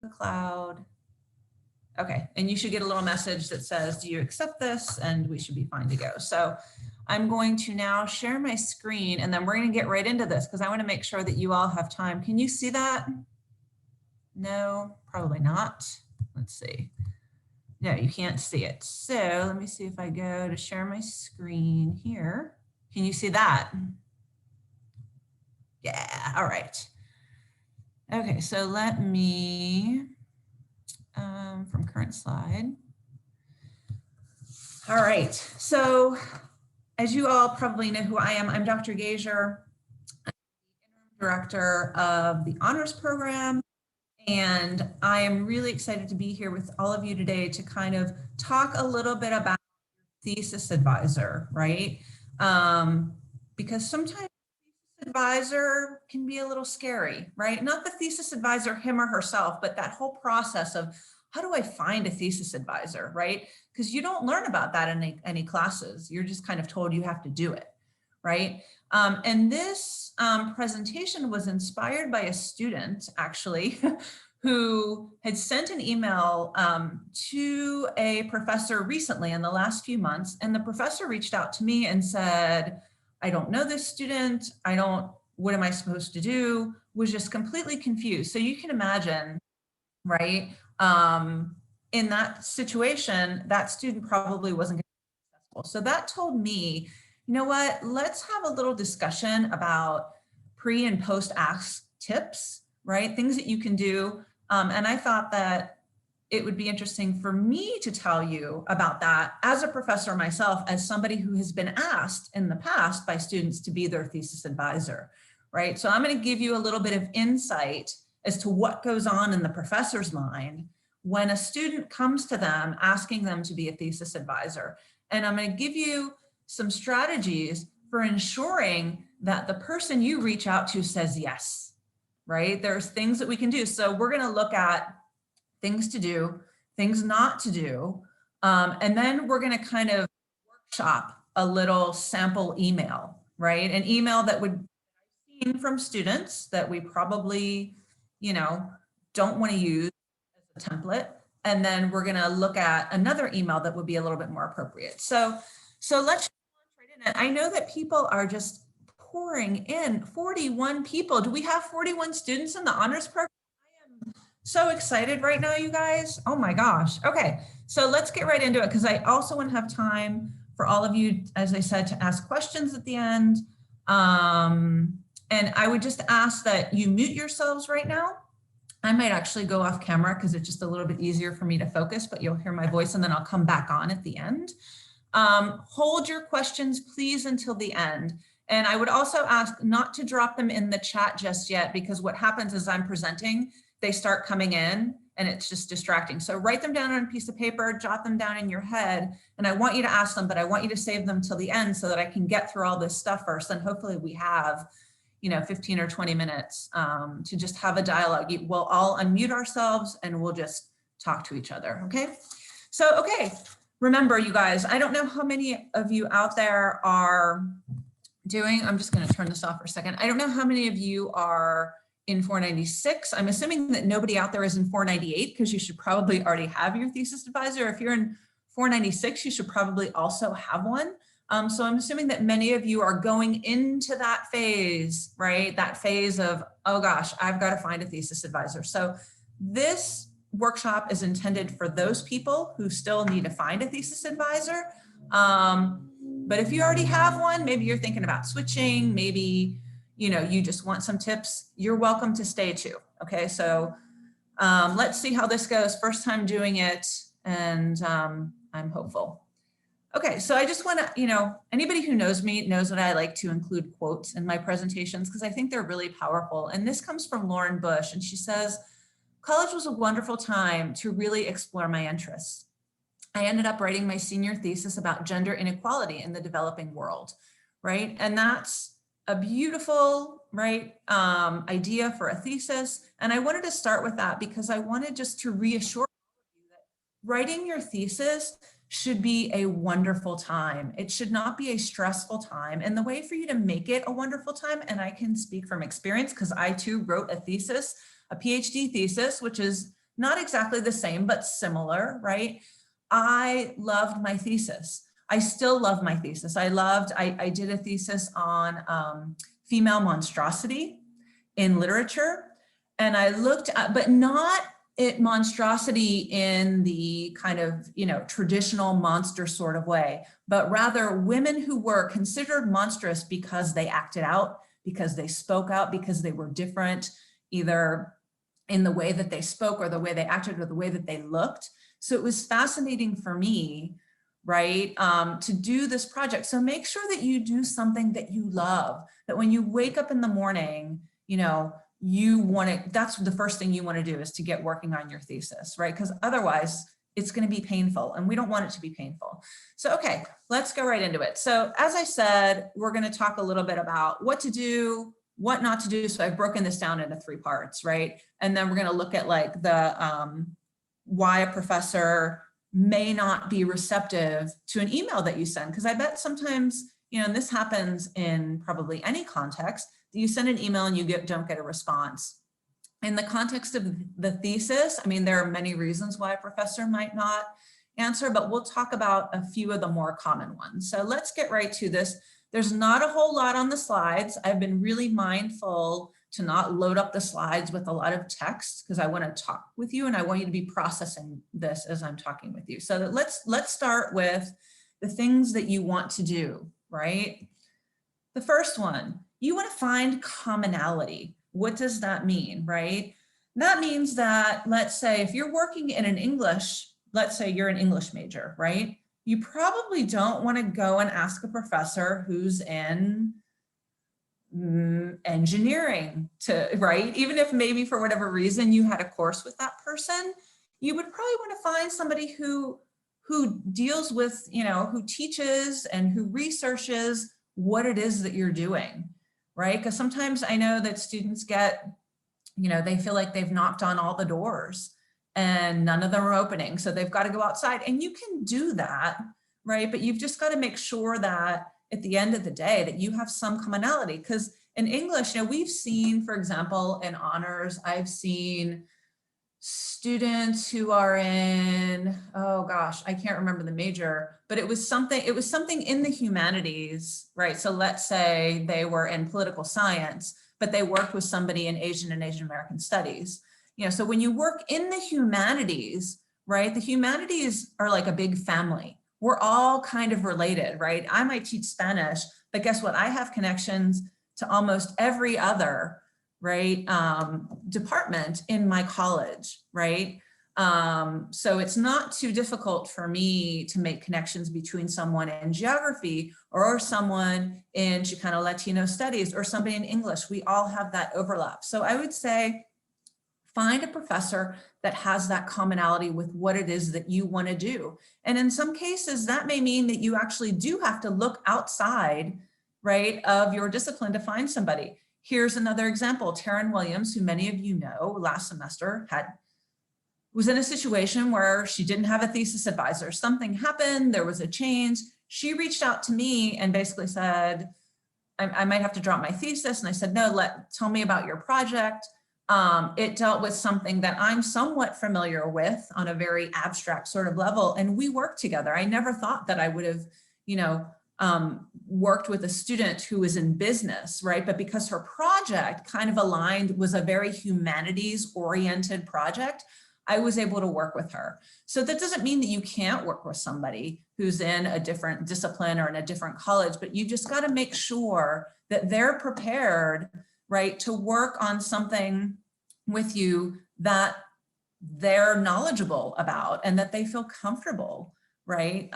the cloud. Okay, and you should get a little message that says, do you accept this? And we should be fine to go. So I'm going to now share my screen and then we're going to get right into this because I want to make sure that you all have time. Can you see that? No, probably not. Let's see. No, you can't see it. So let me see if I go to share my screen here. Can you see that? Yeah, all right. Okay, so let me, from current slide. All right, so as you all probably know who I am, I'm Dr. Gazier. I'm the interim director of the honors program. And I am really excited to be here with all of you today to kind of talk a little bit about thesis advisor, right? Because sometimes thesis advisor can be a little scary, right? Not the thesis advisor, him or herself, but that whole process of how do I find a thesis advisor, right? Because you don't learn about that in any classes. You're just kind of told you have to do it, right? And this presentation was inspired by a student, actually, who had sent an email to a professor recently in the last few months. And the professor reached out to me and said, I don't know this student. What am I supposed to do? Was just completely confused. So you can imagine, right? In that situation, that student probably wasn't going to be successful. So that told me, you know what, let's have a little discussion about pre and post ask tips, right? Things that you can do. And I thought that it would be interesting for me to tell you about that as a professor myself, as somebody who has been asked in the past by students to be their thesis advisor, right? So I'm going to give you a little bit of insight as to what goes on in the professor's mind when a student comes to them asking them to be a thesis advisor. And I'm going to give you some strategies for ensuring that the person you reach out to says yes, right? There's things that we can do. So we're going to look at things to do, things not to do, and then we're going to kind of workshop a little sample email, right? An email that would be seen from students that we probably, don't want to use as a template. And then we're going to look at another email that would be a little bit more appropriate. So let's right in it. I know that people are just pouring in. 41 people. Do we have 41 students in the honors program? I am so excited right now, you guys. Oh my gosh. Okay, so let's get right into it because I also want to have time for all of you, as I said, to ask questions at the end. And I would just ask that you mute yourselves right now. I might actually go off camera because it's just a little bit easier for me to focus, but you'll hear my voice and then I'll come back on at the end. Hold your questions, please, until the end. And I would also ask not to drop them in the chat just yet, because what happens is I'm presenting, they start coming in and it's just distracting. So write them down on a piece of paper, jot them down in your head. And I want you to ask them, but I want you to save them till the end so that I can get through all this stuff first. And hopefully we have 15 or 20 minutes to just have a dialogue. We'll all unmute ourselves and we'll just talk to each other, okay? So, okay, remember you guys, I don't know how many of you out there are doing, I'm just gonna turn this off for a second. I don't know how many of you are in 496. I'm assuming that nobody out there is in 498 because you should probably already have your thesis advisor. If you're in 496, you should probably also have one. So I'm assuming that many of you are going into that phase, right? That phase of, oh gosh, I've got to find a thesis advisor. So this workshop is intended for those people who still need to find a thesis advisor. But if you already have one, maybe you're thinking about switching, maybe, you just want some tips, you're welcome to stay too. Okay, so let's see how this goes. First time doing it, and I'm hopeful. Okay, so I just want to, anybody who knows me knows that I like to include quotes in my presentations because I think they're really powerful. And this comes from Lauren Bush, and she says, college was a wonderful time to really explore my interests. I ended up writing my senior thesis about gender inequality in the developing world, right? And that's a beautiful, right, idea for a thesis. And I wanted to start with that because I wanted just to reassure you that writing your thesis should be a wonderful time. It should not be a stressful time. And the way for you to make it a wonderful time, and I can speak from experience because I too wrote a thesis, a PhD thesis, which is not exactly the same, but similar, right? I loved my thesis. I still love my thesis. I did a thesis on female monstrosity in literature. And I looked at, but not at monstrosity in the kind of, traditional monster sort of way, but rather women who were considered monstrous because they acted out, because they spoke out, because they were different, either in the way that they spoke or the way they acted or the way that they looked. So it was fascinating for me, right, to do this project. So make sure that you do something that you love, that when you wake up in the morning, you want to, that's the first thing you want to do, is to get working on your thesis, right? Because otherwise it's going to be painful, and we don't want it to be painful. So, okay, let's go right into it. So as I said, we're going to talk a little bit about what to do, what not to do. So I've broken this down into 3 parts, right? And then we're going to look at like the why a professor may not be receptive to an email that you send. Because I bet sometimes, and this happens in probably any context, that you send an email and you don't get a response. In the context of the thesis, I mean, there are many reasons why a professor might not answer, but we'll talk about a few of the more common ones. So let's get right to this. There's not a whole lot on the slides. I've been really mindful to not load up the slides with a lot of text, because I want to talk with you and I want you to be processing this as I'm talking with you. So let's start with the things that you want to do, right? The first one, you want to find commonality. What does that mean, right? That means that, let's say if you're working in an English, let's say you're an English major, right? You probably don't want to go and ask a professor who's in engineering right? Even if maybe for whatever reason you had a course with that person, you would probably want to find somebody who deals with, who teaches and who researches what it is that you're doing, right? Because sometimes I know that students get, they feel like they've knocked on all the doors and none of them are opening. So they've got to go outside, and you can do that, right? But you've just got to make sure that at the end of the day that you have some commonality. Because in English, we've seen, for example, in honors, I've seen students who are in, oh gosh, I can't remember the major, but it was something in the humanities, right? So let's say they were in political science, but they worked with somebody in Asian and Asian American studies. So when you work in the humanities, right, the humanities are like a big family. We're all kind of related, right? I might teach Spanish, but guess what? I have connections to almost every other, right, department in my college, right? So it's not too difficult for me to make connections between someone in geography or someone in Chicano Latino studies or somebody in English. We all have that overlap. So I would say find a professor that has that commonality with what it is that you want to do. And in some cases, that may mean that you actually do have to look outside, right, of your discipline to find somebody. Here's another example. Taryn Williams, who many of you know, last semester was in a situation where she didn't have a thesis advisor. Something happened, there was a change. She reached out to me and basically said, I might have to drop my thesis. And I said, no, tell me about your project. It dealt with something that I'm somewhat familiar with on a very abstract sort of level. And we worked together. I never thought that I would have, worked with a student who was in business, right? But because her project kind of aligned, was a very humanities oriented project, I was able to work with her. So that doesn't mean that you can't work with somebody who's in a different discipline or in a different college, but you just got to make sure that they're prepared, right, to work on something with you that they're knowledgeable about and that they feel comfortable, right,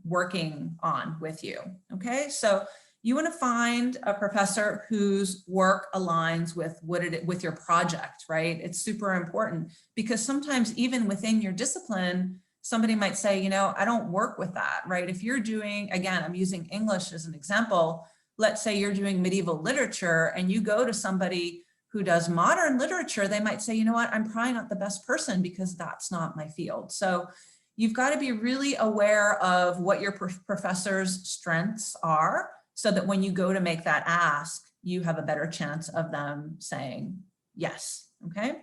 working on with you. Okay, so you want to find a professor whose work aligns with with your project, right? It's super important, because sometimes even within your discipline, somebody might say, I don't work with that, right? If you're doing, again, I'm using English as an example. Let's say you're doing medieval literature and you go to somebody who does modern literature, they might say, I'm probably not the best person because that's not my field. So you've got to be really aware of what your professor's strengths are, so that when you go to make that ask, you have a better chance of them saying yes. Okay.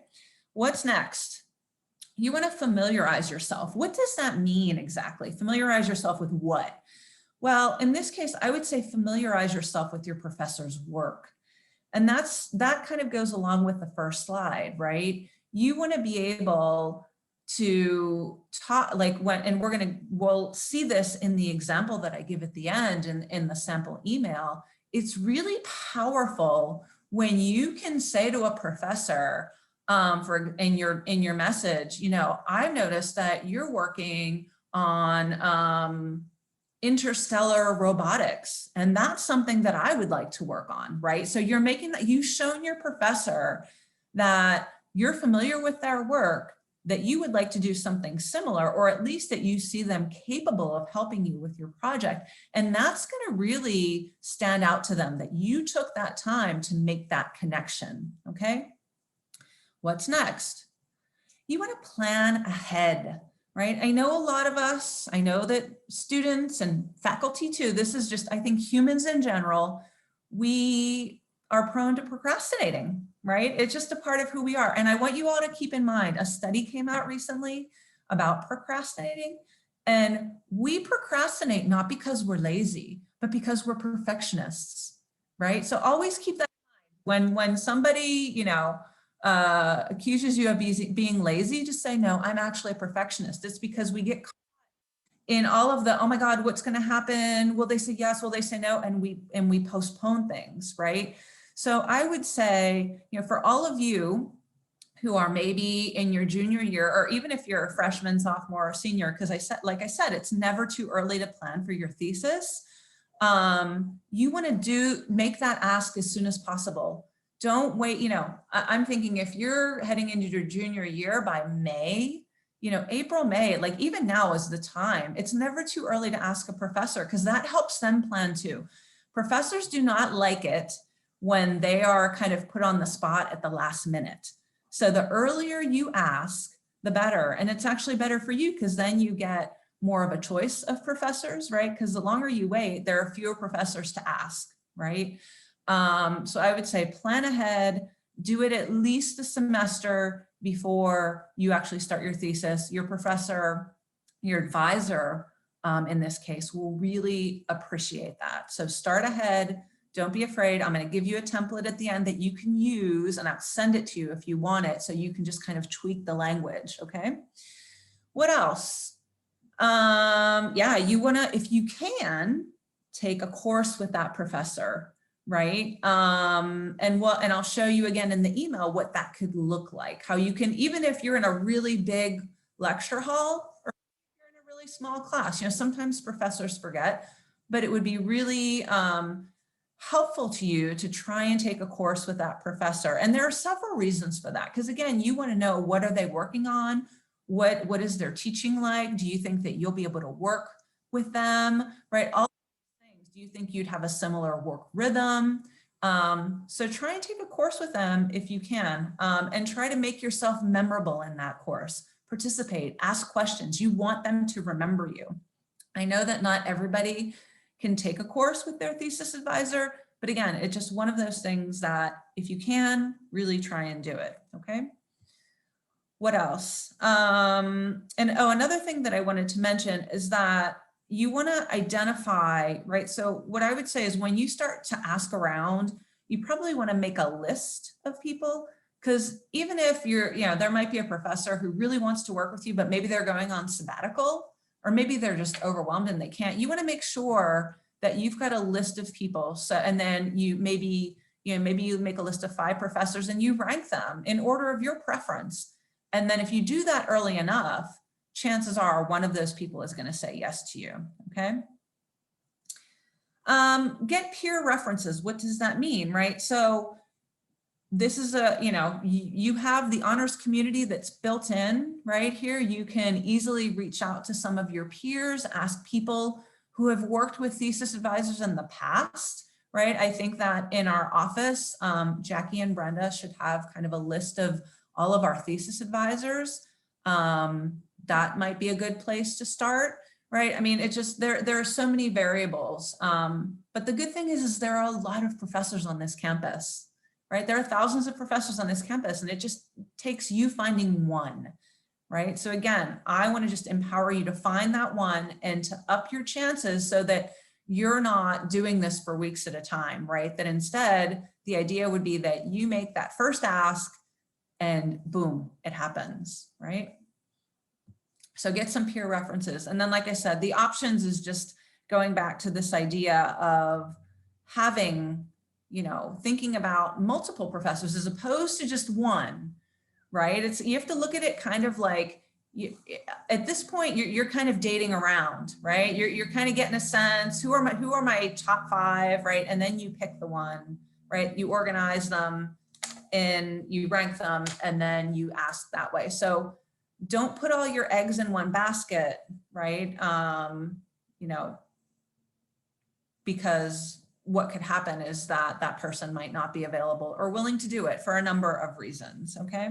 What's next? you want to familiarize yourself. What does that mean exactly? Familiarize yourself with what? Well, in this case, I would say familiarize yourself with your professor's work. And that kind of goes along with the first slide, right? You want to be able to talk, like when, and we'll see this in the example that I give at the end in the sample email. It's really powerful when you can say to a professor, in your message, you know, I've noticed that you're working on interstellar robotics, and that's something that I would like to work on, right? So you're making that, you've shown your professor that you're familiar with their work, that you would like to do something similar, or at least that you see them capable of helping you with your project. And that's going to really stand out to them that you took that time to make that connection. Okay. What's next? You want to plan ahead, right? I know a lot of us, I know that students and faculty too, this is just, I think humans in general, we are prone to procrastinating, right? It's just a part of who we are. And I want you all to keep in mind, a study came out recently about procrastinating, and we procrastinate not because we're lazy, but because we're perfectionists, right? So always keep that in mind. When somebody, you know, accuses you of being lazy, just say, no, I'm actually a perfectionist. It's because we get caught in all of the, oh my God, what's going to happen? Will they say yes? Will they say no? And we postpone things, right? So I would say, you know, for all of you who are maybe in your junior year, or even if you're a freshman, sophomore, or senior, because like I said, it's never too early to plan for your thesis. You want to make that ask as soon as possible. Don't wait, you know, I'm thinking if you're heading into your junior year by May, you know, April, May, like even now is the time. It's never too early to ask a professor, because that helps them plan too. Professors do not like it when they are kind of put on the spot at the last minute. So the earlier you ask, the better. And it's actually better for you, because then you get more of a choice of professors, right? Because the longer you wait, there are fewer professors to ask, right? So I would say plan ahead, do it at least a semester before you actually start your thesis. Your professor, your advisor, in this case, will really appreciate that. So start ahead. Don't be afraid. I'm going to give you a template at the end that you can use, and I'll send it to you if you want it, so you can just kind of tweak the language. Okay. What else? Yeah, you want to, if you can, take a course with that professor, right? And I'll show you again in the email what that could look like, how you can, even if you're in a really big lecture hall or you're in a really small class, you know, sometimes professors forget, but it would be really helpful to you to try and take a course with that professor. And there are several reasons for that, because again, you want to know, what are they working on? What is their teaching like? Do you think that you'll be able to work with them, right? All these things. Do you think you'd have a similar work rhythm? So try and take a course with them if you can, and try to make yourself memorable in that course. Participate, ask questions. You want them to remember you. I know that not everybody can take a course with their thesis advisor, but again, it's just one of those things that if you can, really try and do it, okay? What else? Another thing that I wanted to mention is that you want to identify, right? So what I would say is when you start to ask around, you probably want to make a list of people, because even if you're, you know, there might be a professor who really wants to work with you, but maybe they're going on sabbatical, or maybe they're just overwhelmed and they can't. You want to make sure that you've got a list of people. So, and then maybe you make a list of 5 professors and you rank them in order of your preference. And then if you do that early enough, chances are one of those people is going to say yes to you, okay? Get peer references. What does that mean, right? So this is you have the honors community that's built in right here. You can easily reach out to some of your peers, ask people who have worked with thesis advisors in the past, right? I think that in our office, Jackie and Brenda should have kind of a list of all of our thesis advisors. That might be a good place to start, right? I mean, it just, there are so many variables. But the good thing is there are a lot of professors on this campus, right? There are thousands of professors on this campus, and it just takes you finding one. right? So again, I want to just empower you to find that one and to up your chances so that you're not doing this for weeks at a time, right? That instead, the idea would be that you make that first ask and boom, it happens, right? So get some peer references. And then, like I said, the options is just going back to this idea of having, you know, thinking about multiple professors as opposed to just one, right? It's, you have to look at it kind of like, at this point, you're kind of dating around, right? You're kind of getting a sense, who are my top 5, right? And then you pick the one, right? You organize them and you rank them, and then you ask that way. So don't put all your eggs in one basket, right? You know, because what could happen is that that person might not be available or willing to do it for a number of reasons, okay?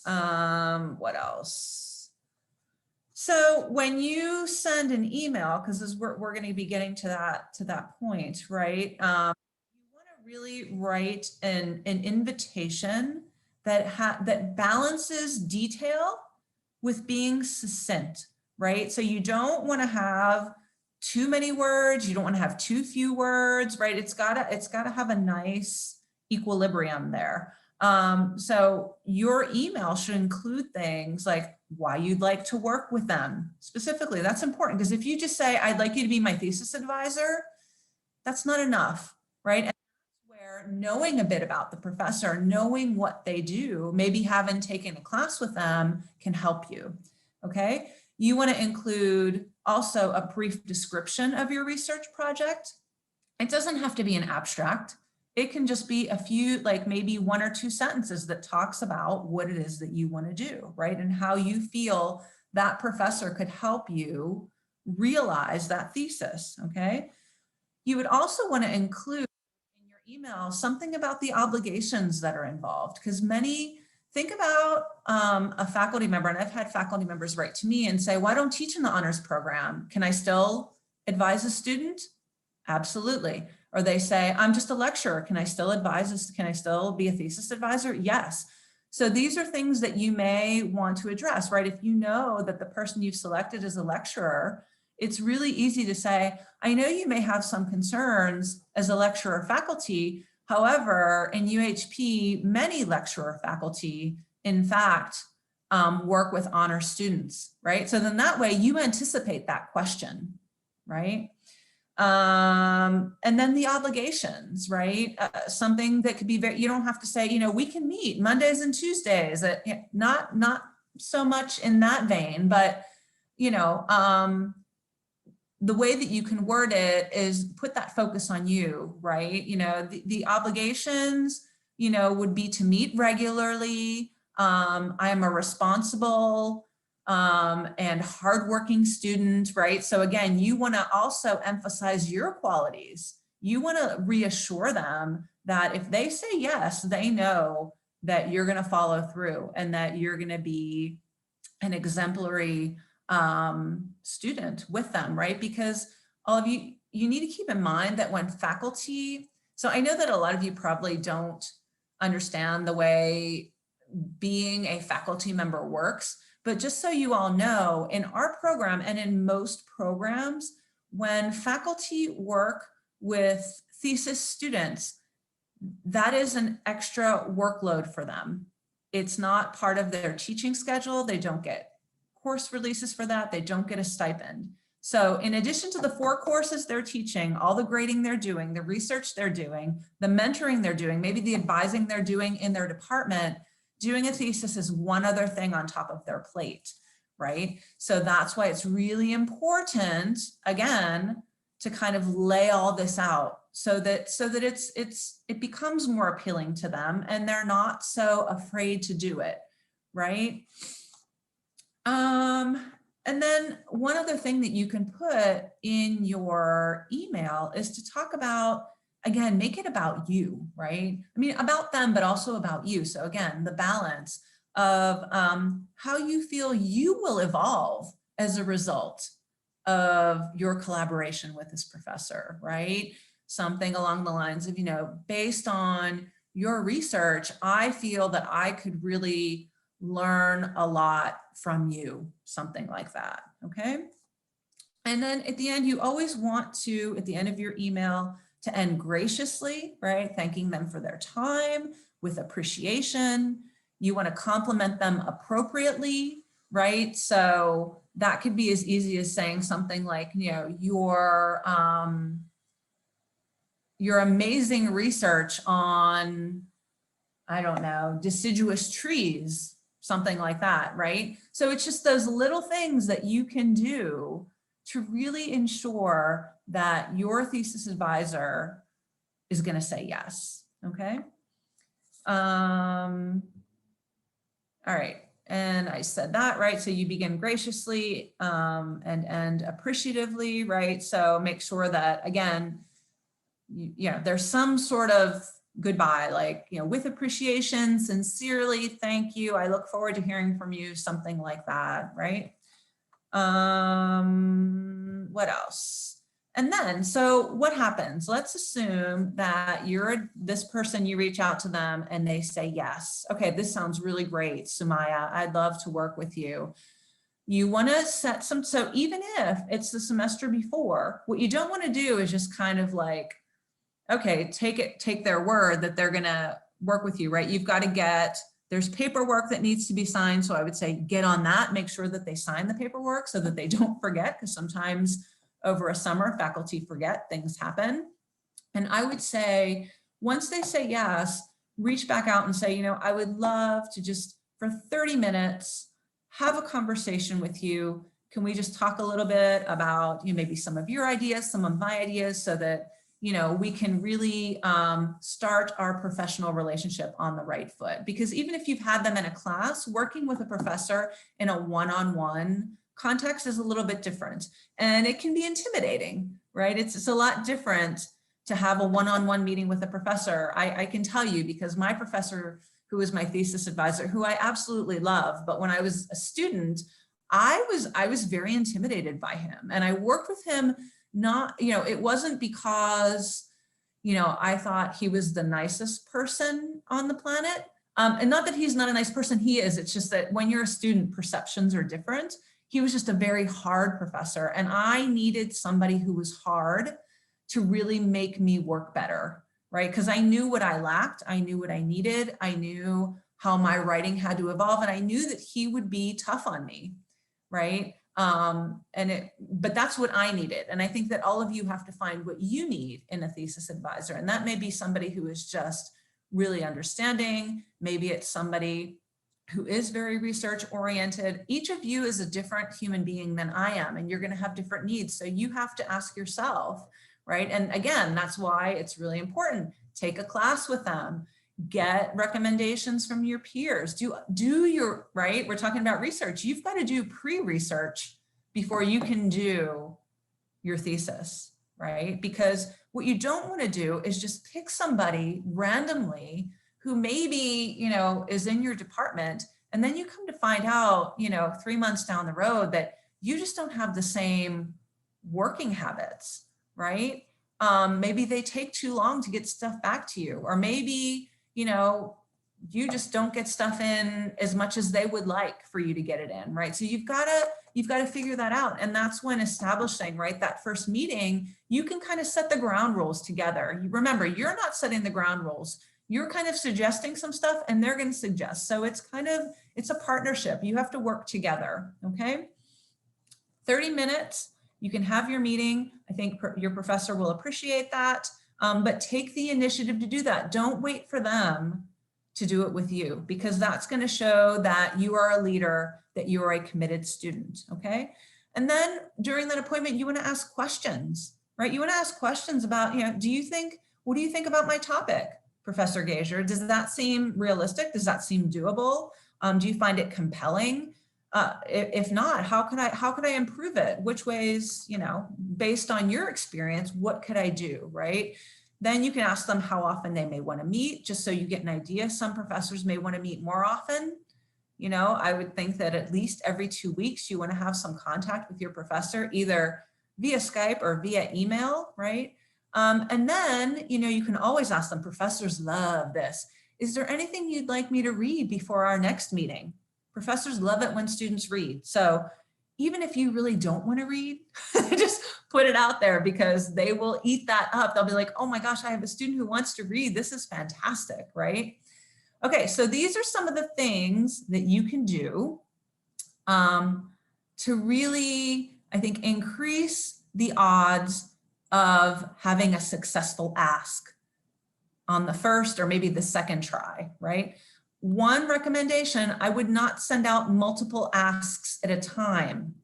What else? So when you send an email, because we're going to be getting to that point, right? You want to really write an invitation that balances detail with being succinct, right? So you don't want to have too many words. You don't want to have too few words, right? It's gotta have a nice equilibrium there. So your email should include things like why you'd like to work with them specifically. That's important, because if you just say, I'd like you to be my thesis advisor, that's not enough, right? And that's where knowing a bit about the professor, knowing what they do, maybe having taken a class with them can help you, okay? You want to include also a brief description of your research project. It doesn't have to be an abstract. It can just be a few, like maybe 1 or 2 sentences that talks about what it is that you want to do, right? And how you feel that professor could help you realize that thesis, okay? You would also want to include in your email something about the obligations that are involved, because think about a faculty member, and I've had faculty members write to me and say, well, I don't teach in the honors program. Can I still advise a student? Absolutely. Or they say, I'm just a lecturer. Can I still advise? Can I still be a thesis advisor? Yes. So these are things that you may want to address, right? If you know that the person you've selected is a lecturer, it's really easy to say, I know you may have some concerns as a lecturer or faculty. However, in UHP, many lecturer faculty, in fact, work with honor students, right? So then that way you anticipate that question, right? And then the obligations, right? Something that could be very, you don't have to say, you know, we can meet Mondays and Tuesdays, not so much in that vein, but, you know, the way that you can word it is put that focus on you, right? You know, the obligations, you know, would be to meet regularly. I am a responsible and hardworking student, right? So again, you want to also emphasize your qualities. You want to reassure them that if they say yes, they know that you're going to follow through and that you're going to be an exemplary student with them, right? Because all of you need to keep in mind that when faculty, so I know that a lot of you probably don't understand the way being a faculty member works, but just so you all know, in our program and in most programs, when faculty work with thesis students, that is an extra workload for them. It's not part of their teaching schedule. They don't get course releases for that. They don't get a stipend. So in addition to the 4 courses they're teaching, all the grading they're doing, the research they're doing, the mentoring they're doing, maybe the advising they're doing in their department, doing a thesis is one other thing on top of their plate, right? So that's why it's really important, again, to kind of lay all this out so that it becomes more appealing to them and they're not so afraid to do it, right? And then one other thing that you can put in your email is to talk about, again, make it about you, right? I mean, about them, but also about you. So again, the balance of how you feel you will evolve as a result of your collaboration with this professor, right? Something along the lines of, you know, based on your research, I feel that I could really learn a lot from you, something like that, okay? And then at the end, you always want to, at the end of your email, to end graciously, right? Thanking them for their time with appreciation. You want to compliment them appropriately, right? So that could be as easy as saying something like, you know, your amazing research on, I don't know, deciduous trees, something like that, right? So it's just those little things that you can do to really ensure that your thesis advisor is going to say yes, okay? All right, and I said that, right? So you begin graciously and appreciatively, right? So make sure that, again, you know, there's some sort of goodbye, like, you know, with appreciation, sincerely, thank you, I look forward to hearing from you, something like that, right? What else? And then, so what happens? Let's assume that you're this person, you reach out to them and they say yes. Okay, this sounds really great, Sumaya, I'd love to work with you. You want to set some, so even if it's the semester before, what you don't want to do is just kind of like, okay, take their word that they're going to work with you, right? You've got to get, there's paperwork that needs to be signed. So I would say get on that, make sure that they sign the paperwork so that they don't forget, because sometimes over a summer faculty forget, things happen. And I would say, once they say yes, reach back out and say, you know, I would love to just for 30 minutes, have a conversation with you. Can we just talk a little bit about, you know, maybe some of your ideas, some of my ideas, so that, you know, we can really start our professional relationship on the right foot. Because even if you've had them in a class, working with a professor in a one-on-one context is a little bit different, and it can be intimidating, right? It's a lot different to have a one-on-one meeting with a professor. I can tell you, because my professor, who was my thesis advisor, who I absolutely love, but when I was a student, I was very intimidated by him, and I worked with him. Not, you know, it wasn't because, you know, I thought he was the nicest person on the planet. And not that he's not a nice person, he is. It's just that when you're a student, perceptions are different. He was just a very hard professor, and I needed somebody who was hard to really make me work better, right? Because I knew what I lacked, I knew what I needed, I knew how my writing had to evolve, and I knew that he would be tough on me, right? But that's what I needed. And I think that all of you have to find what you need in a thesis advisor. And that may be somebody who is just really understanding. Maybe it's somebody who is very research oriented. Each of you is a different human being than I am, and you're going to have different needs. So you have to ask yourself, right? And again, that's why it's really important. Take a class with them. Get recommendations from your peers. Do your, right? We're talking about research. You've got to do pre-research before you can do your thesis, right? Because what you don't want to do is just pick somebody randomly who maybe, you know, is in your department, and then you come to find out, you know, 3 months down the road that you just don't have the same working habits, right? Maybe they take too long to get stuff back to you, or maybe, you know, you just don't get stuff in as much as they would like for you to get it in, right? So you've got to figure that out. And that's when establishing, right, that first meeting, you can kind of set the ground rules together. Remember, you're not setting the ground rules. You're kind of suggesting some stuff and they're going to suggest. So it's a partnership. You have to work together, okay? 30 minutes, you can have your meeting. I think your professor will appreciate that. But take the initiative to do that. Don't wait for them to do it with you, because that's going to show that you are a leader, that you are a committed student, okay? And then during that appointment, you want to ask questions, right? You want to ask questions about, you know, what do you think about my topic, Professor Gager? Does that seem realistic? Does that seem doable? Do you find it compelling? If not, how could I improve it? Which ways, you know, based on your experience, what could I do, right? Then you can ask them how often they may want to meet, just so you get an idea. Some professors may want to meet more often. You know, I would think that at least every 2 weeks, you want to have some contact with your professor, either via Skype or via email, right? And then, you know, you can always ask them, professors love this. Is there anything you'd like me to read before our next meeting, Professors love it when students read. So even if you really don't want to read, just put it out there because they will eat that up. They'll be like, oh my gosh, I have a student who wants to read. This is fantastic, right? Okay, so these are some of the things that you can do to really, I think, increase the odds of having a successful ask on the first or maybe the second try, right? One recommendation, I would not send out multiple asks at a time,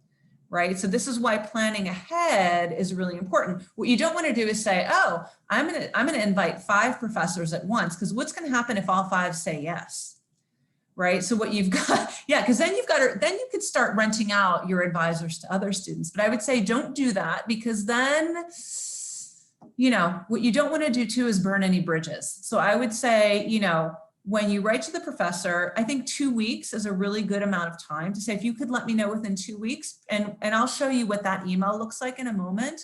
right? So this is why planning ahead is really important. What you don't want to do is say, oh, I'm gonna invite 5 professors at once, because what's going to happen if all 5 say yes? Right? So what you've got, yeah, because then you could start renting out your advisors to other students. But I would say don't do that, because then, you know, what you don't want to do too is burn any bridges. So I would say, you know, when you write to the professor, I think 2 weeks is a really good amount of time to say, if you could let me know within 2 weeks, and I'll show you what that email looks like in a moment.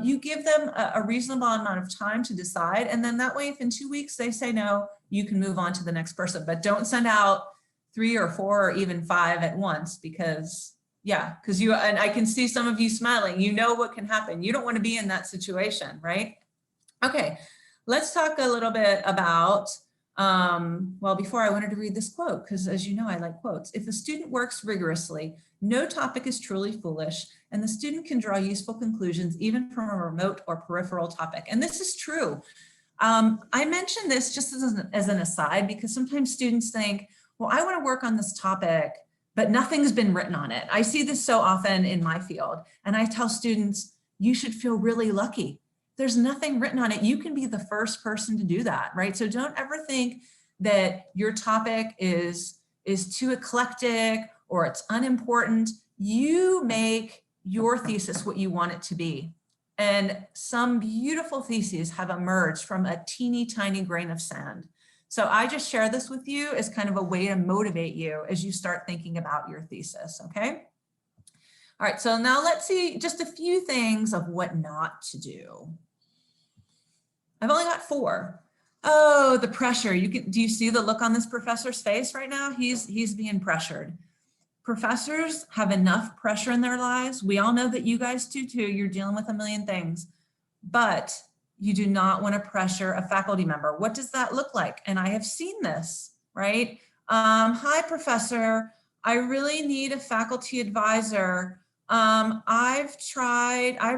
You give them a reasonable amount of time to decide. And then that way, if in 2 weeks they say no, you can move on to the next person. But don't send out 3 or 4 or even 5 at once, because yeah, because and I can see some of you smiling, you know what can happen. You don't want to be in that situation, right? Okay, let's talk a little bit about, well, before I wanted to read this quote, because as you know, I like quotes. If a student works rigorously, no topic is truly foolish, and the student can draw useful conclusions even from a remote or peripheral topic. And this is true. I mentioned this just as an aside, because sometimes students think, well, I want to work on this topic, but nothing's been written on it. I see this so often in my field, and I tell students, you should feel really lucky. There's nothing written on it. You can be the first person to do that, right? So don't ever think that your topic is too eclectic or it's unimportant. You make your thesis what you want it to be. And some beautiful theses have emerged from a teeny tiny grain of sand. So I just share this with you as kind of a way to motivate you as you start thinking about your thesis, okay? All right, so now let's see just a few things of what not to do. I've only got 4. Oh, the pressure. Do you see the look on this professor's face right now? He's being pressured. Professors have enough pressure in their lives. We all know that you guys do too. You're dealing with a million things, but you do not want to pressure a faculty member. What does that look like? And I have seen this, right? Hi, professor. I really need a faculty advisor. I've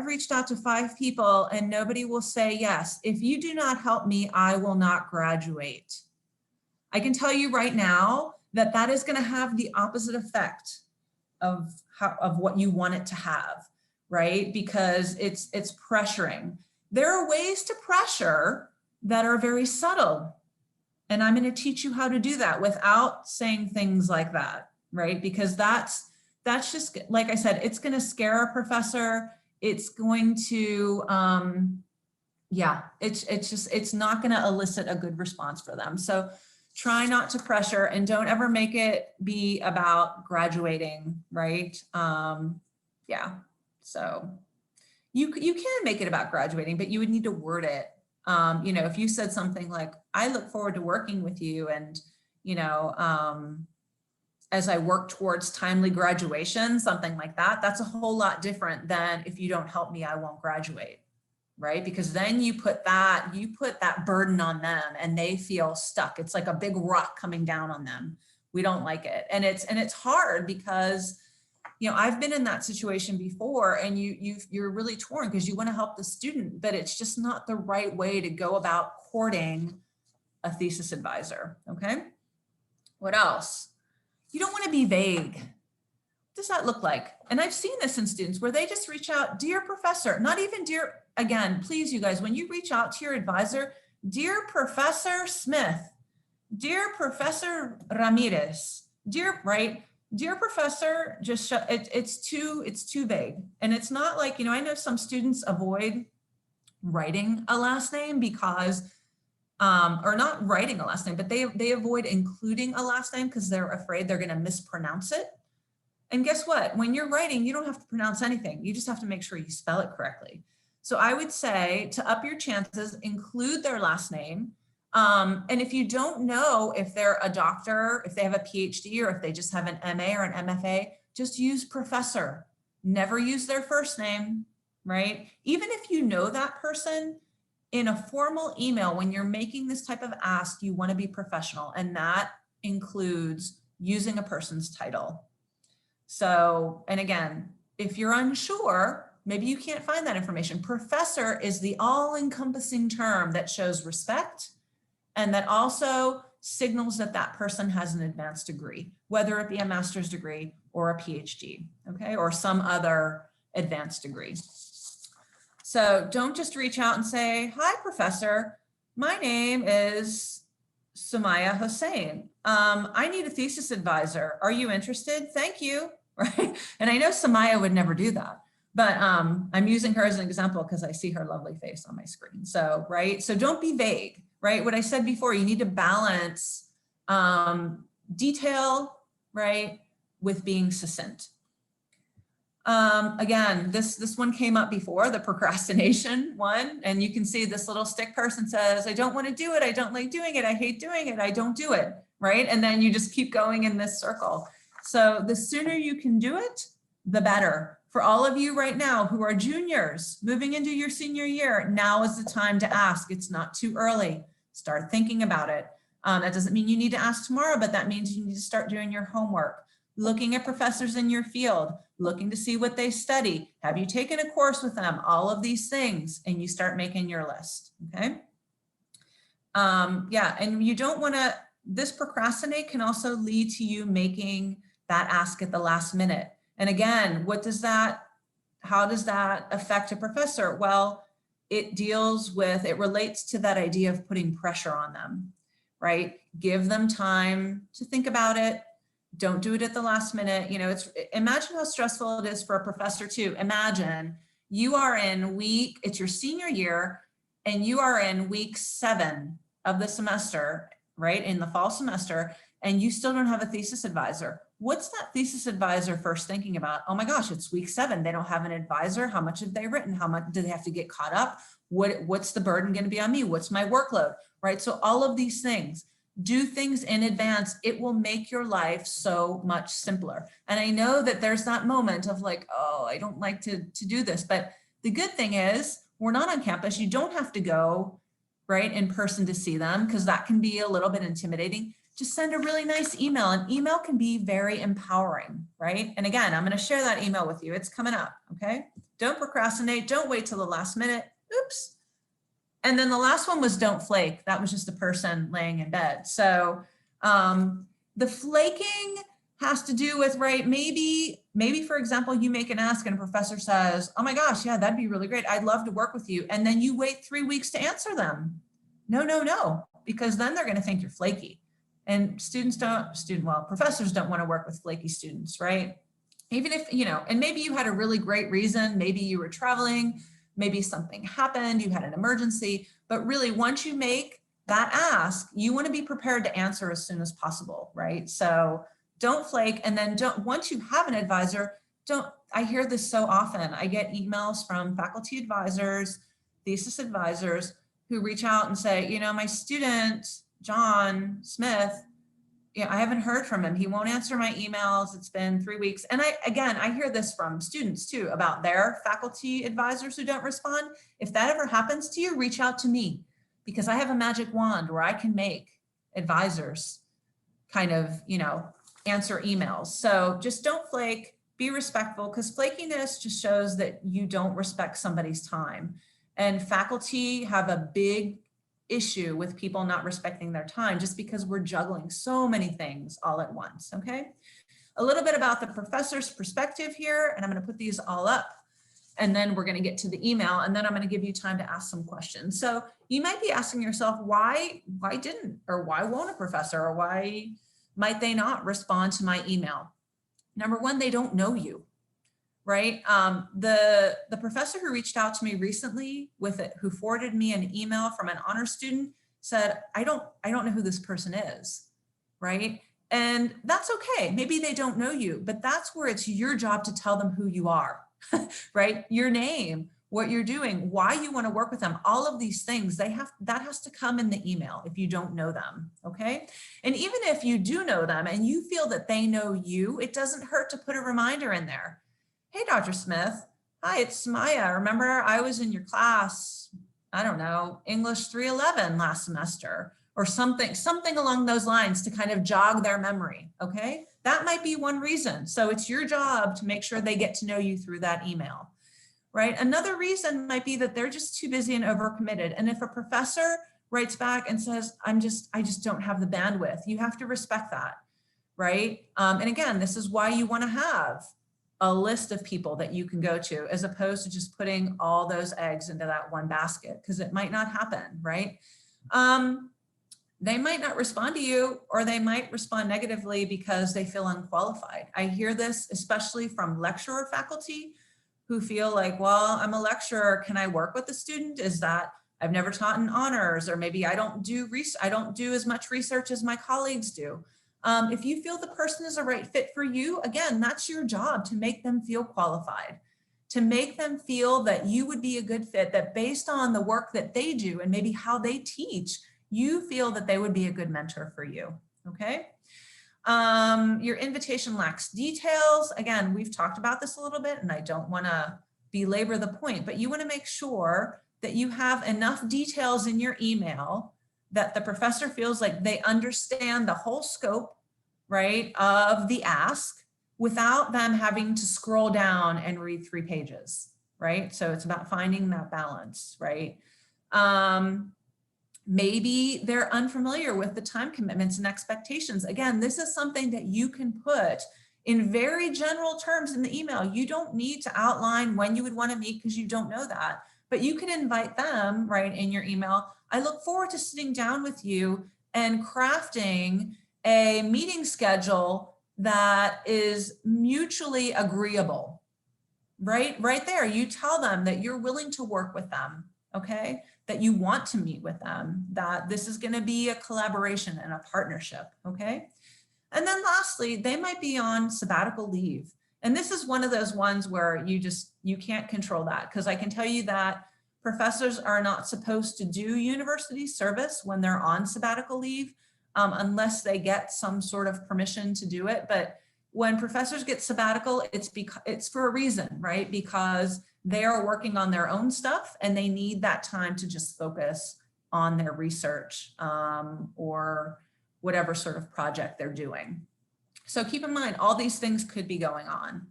reached out to 5 people and nobody will say yes. If you do not help me, I will not graduate. I can tell you right now that that is going to have the opposite effect of what you want it to have, right? Because it's pressuring. There are ways to pressure that are very subtle. And I'm going to teach you how to do that without saying things like that, right? Because that's just, like I said, it's going to scare a professor. It's going to, yeah, it's not going to elicit a good response for them. So try not to pressure, and don't ever make it be about graduating, right? Yeah, so you can make it about graduating, but you would need to word it. You know, if you said something like, I look forward to working with you, and, you know, as I work towards timely graduation, something like that, that's a whole lot different than if you don't help me, I won't graduate, right? Because then you put that burden on them and they feel stuck. It's like a big rock coming down on them. We don't like it. And it's hard because, you know, I've been in that situation before, and you're really torn because you want to help the student, but it's just not the right way to go about courting a thesis advisor. Okay. What else? You don't want to be vague. What does that look like? And I've seen this in students where they just reach out, dear professor, not even dear, again, please, you guys, when you reach out to your advisor, dear Professor Smith, dear Professor Ramirez, dear, right? Dear professor, just it's too vague. And it's not like, you know, I know some students avoid writing a last name because, or not writing a last name, but they avoid including a last name because they're afraid they're going to mispronounce it. And guess what? When you're writing, you don't have to pronounce anything. You just have to make sure you spell it correctly. So I would say, to up your chances, include their last name. And if you don't know if they're a doctor, if they have a PhD, or if they just have an MA or an MFA, just use professor. Never use their first name, right? Even if you know that person, in a formal email, when you're making this type of ask, you want to be professional, and that includes using a person's title. So, and again, if you're unsure, maybe you can't find that information. Professor is the all-encompassing term that shows respect and that also signals that that person has an advanced degree, whether it be a master's degree or a PhD, okay, or some other advanced degree. So don't just reach out and say, hi, professor, my name is Sumaya Hossein. I need a thesis advisor. Are you interested? Thank you, right? And I know Sumaya would never do that, but I'm using her as an example because I see her lovely face on my screen. So, right, so don't be vague, right? What I said before, you need to balance detail, right, with being succinct. Again, this one came up before, the procrastination one, and you can see this little stick person says, I don't want to do it. I don't like doing it. I hate doing it. I don't do it, right? And then you just keep going in this circle. So the sooner you can do it, the better. For all of you right now who are juniors moving into your senior year, now is the time to ask. It's not too early. Start thinking about it. That doesn't mean you need to ask tomorrow, but that means you need to start doing your homework, looking at professors in your field, looking to see what they study. Have you taken a course with them? All of these things, and you start making your list, okay? Yeah, and you don't wanna, this procrastinate can also lead to you making that ask at the last minute. And again, how does that affect a professor? Well, it relates to that idea of putting pressure on them, right? Give them time to think about it. Don't do it at the last minute. You know, imagine how stressful it is for a professor too. Imagine you are it's your senior year and you are in week 7 of the semester, right? In the fall semester, and you still don't have a thesis advisor. What's that thesis advisor first thinking about? Oh my gosh, it's week 7. They don't have an advisor. How much have they written? How much do they have to get caught up? What's the burden going to be on me? What's my workload, right? So all of these things. Do things in advance. It will make your life so much simpler. And I know that there's that moment of like, oh, I don't like to do this. But the good thing is we're not on campus. You don't have to go right in person to see them because that can be a little bit intimidating. Just send a really nice email. An email can be very empowering, right? And again, I'm going to share that email with you. It's coming up, okay? Don't procrastinate. Don't wait till the last minute. Oops. And then the last one was don't flake. That was just a person laying in bed. So the flaking has to do with, right, maybe for example, you make an ask and a professor says, oh my gosh, yeah, that'd be really great. I'd love to work with you. And then you wait 3 weeks to answer them. No, because then they're going to think you're flaky. And professors don't want to work with flaky students, right? Even if, and maybe you had a really great reason, maybe you were traveling, maybe something happened, you had an emergency, but really once you make that ask, you want to be prepared to answer as soon as possible, right? So don't flake. And then once you have an advisor, I hear this so often. I get emails from faculty advisors, thesis advisors who reach out and say, my student, John Smith, I haven't heard from him. He won't answer my emails. It's been 3 weeks. And I hear this from students too, about their faculty advisors who don't respond. If that ever happens to you, reach out to me because I have a magic wand where I can make advisors kind of, answer emails. So just don't flake, be respectful, because flakiness just shows that you don't respect somebody's time. And faculty have a big issue with people not respecting their time just because we're juggling so many things all at once, okay? A little bit about the professor's perspective here, and I'm going to put these all up, and then we're going to get to the email, and then I'm going to give you time to ask some questions. So you might be asking yourself, why won't a professor, or why might they not respond to my email? Number one, they don't know you. Right? The professor who reached out to me recently who forwarded me an email from an honor student said, I don't know who this person is, right? And that's okay. Maybe they don't know you, but that's where it's your job to tell them who you are, right? Your name, what you're doing, why you want to work with them, all of these things, that has to come in the email if you don't know them, okay? And even if you do know them and you feel that they know you, it doesn't hurt to put a reminder in there. Hey, Dr. Smith, hi, it's Maya. Remember I was in your class, I don't know, English 311 last semester, or something along those lines to kind of jog their memory, okay? That might be one reason. So it's your job to make sure they get to know you through that email, right? Another reason might be that they're just too busy and overcommitted. And if a professor writes back and says, I just don't have the bandwidth, you have to respect that, right? And again, this is why you want to have a list of people that you can go to, as opposed to just putting all those eggs into that one basket, because it might not happen, right? They might not respond to you, or they might respond negatively because they feel unqualified. I hear this especially from lecturer faculty who feel like, well, I'm a lecturer, can I work with the student? Is that I've never taught in honors, or maybe I don't do as much research as my colleagues do. If you feel the person is a right fit for you, again, that's your job, to make them feel qualified, to make them feel that you would be a good fit, that based on the work that they do and maybe how they teach, you feel that they would be a good mentor for you, okay? Your invitation lacks details. Again, we've talked about this a little bit, and I don't want to belabor the point, but you want to make sure that you have enough details in your email that the professor feels like they understand the whole scope, right, of the ask, without them having to scroll down and read 3 pages, right? So it's about finding that balance, right? Maybe they're unfamiliar with the time commitments and expectations. Again, this is something that you can put in very general terms in the email. You don't need to outline when you would want to meet, because you don't know that, but you can invite them, right, in your email. I look forward to sitting down with you and crafting a meeting schedule that is mutually agreeable, right? Right there, you tell them that you're willing to work with them, okay? That you want to meet with them, that this is going to be a collaboration and a partnership, okay? And then lastly, they might be on sabbatical leave. And this is one of those ones where you can't control that, because I can tell you that professors are not supposed to do university service when they're on sabbatical leave, unless they get some sort of permission to do it. But when professors get sabbatical, it's for a reason, right? Because they are working on their own stuff and they need that time to just focus on their research, or whatever sort of project they're doing. So keep in mind, all these things could be going on.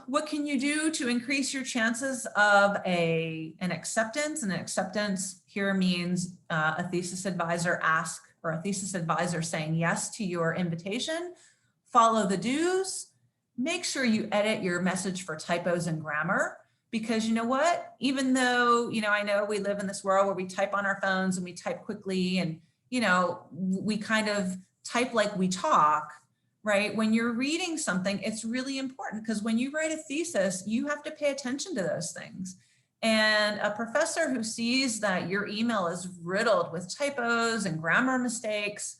What can you do to increase your chances of an acceptance? And an acceptance here means a thesis advisor ask, or a thesis advisor saying yes to your invitation. Follow the do's. Make sure you edit your message for typos and grammar, because you know what? Even though, I know we live in this world where we type on our phones and we type quickly, and, we kind of type like we talk, right? When you're reading something, it's really important, because when you write a thesis, you have to pay attention to those things. And a professor who sees that your email is riddled with typos and grammar mistakes,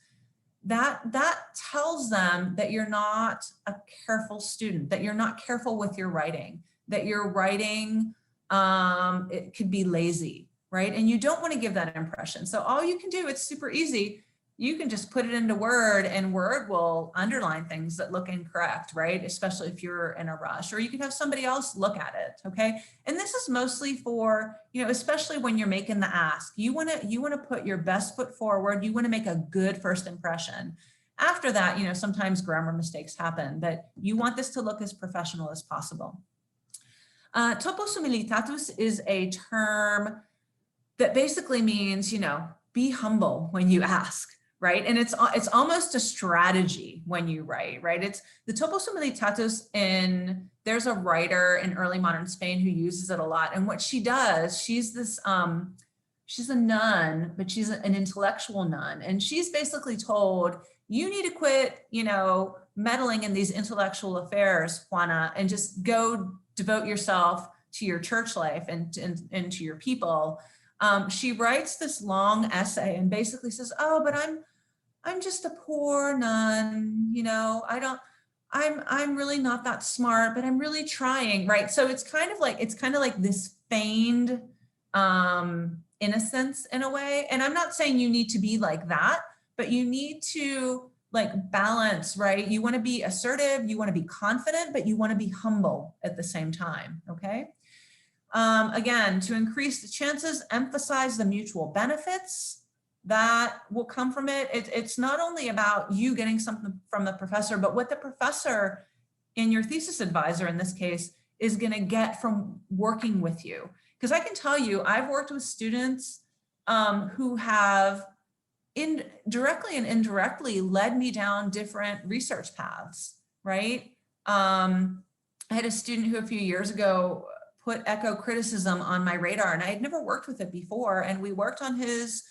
that tells them that you're not a careful student, that you're not careful with your writing, that your writing, it could be lazy, right? And you don't want to give that impression. So all you can do, it's super easy. You can just put it into Word, and Word will underline things that look incorrect, right? Especially if you're in a rush, or you can have somebody else look at it, okay? And this is mostly for, especially when you're making the ask, you want to put your best foot forward. You want to make a good first impression. After that, sometimes grammar mistakes happen, but you want this to look as professional as possible. Topos humilitatus is a term that basically means, be humble when you ask. Right. And it's almost a strategy when you write, right? It's the topos humilitatus, and there's a writer in early modern Spain who uses it a lot. And what she does, she's a nun, but she's an intellectual nun. And she's basically told, you need to quit, meddling in these intellectual affairs, Juana, and just go devote yourself to your church life and to your people. She writes this long essay and basically says, oh, but I'm just a poor nun, I'm really not that smart, but I'm really trying, right? So it's kind of like this feigned innocence in a way. And I'm not saying you need to be like that, but you need to like balance, right? You want to be assertive, you want to be confident, but you want to be humble at the same time, okay? Again, to increase the chances, emphasize the mutual benefits that will come from it. It's not only about you getting something from the professor, but what the professor in your thesis advisor in this case is going to get from working with you. Because I can tell you, I've worked with students who have directly and indirectly led me down different research paths, right? I had a student who a few years ago put echo criticism on my radar, and I had never worked with it before, and we worked on his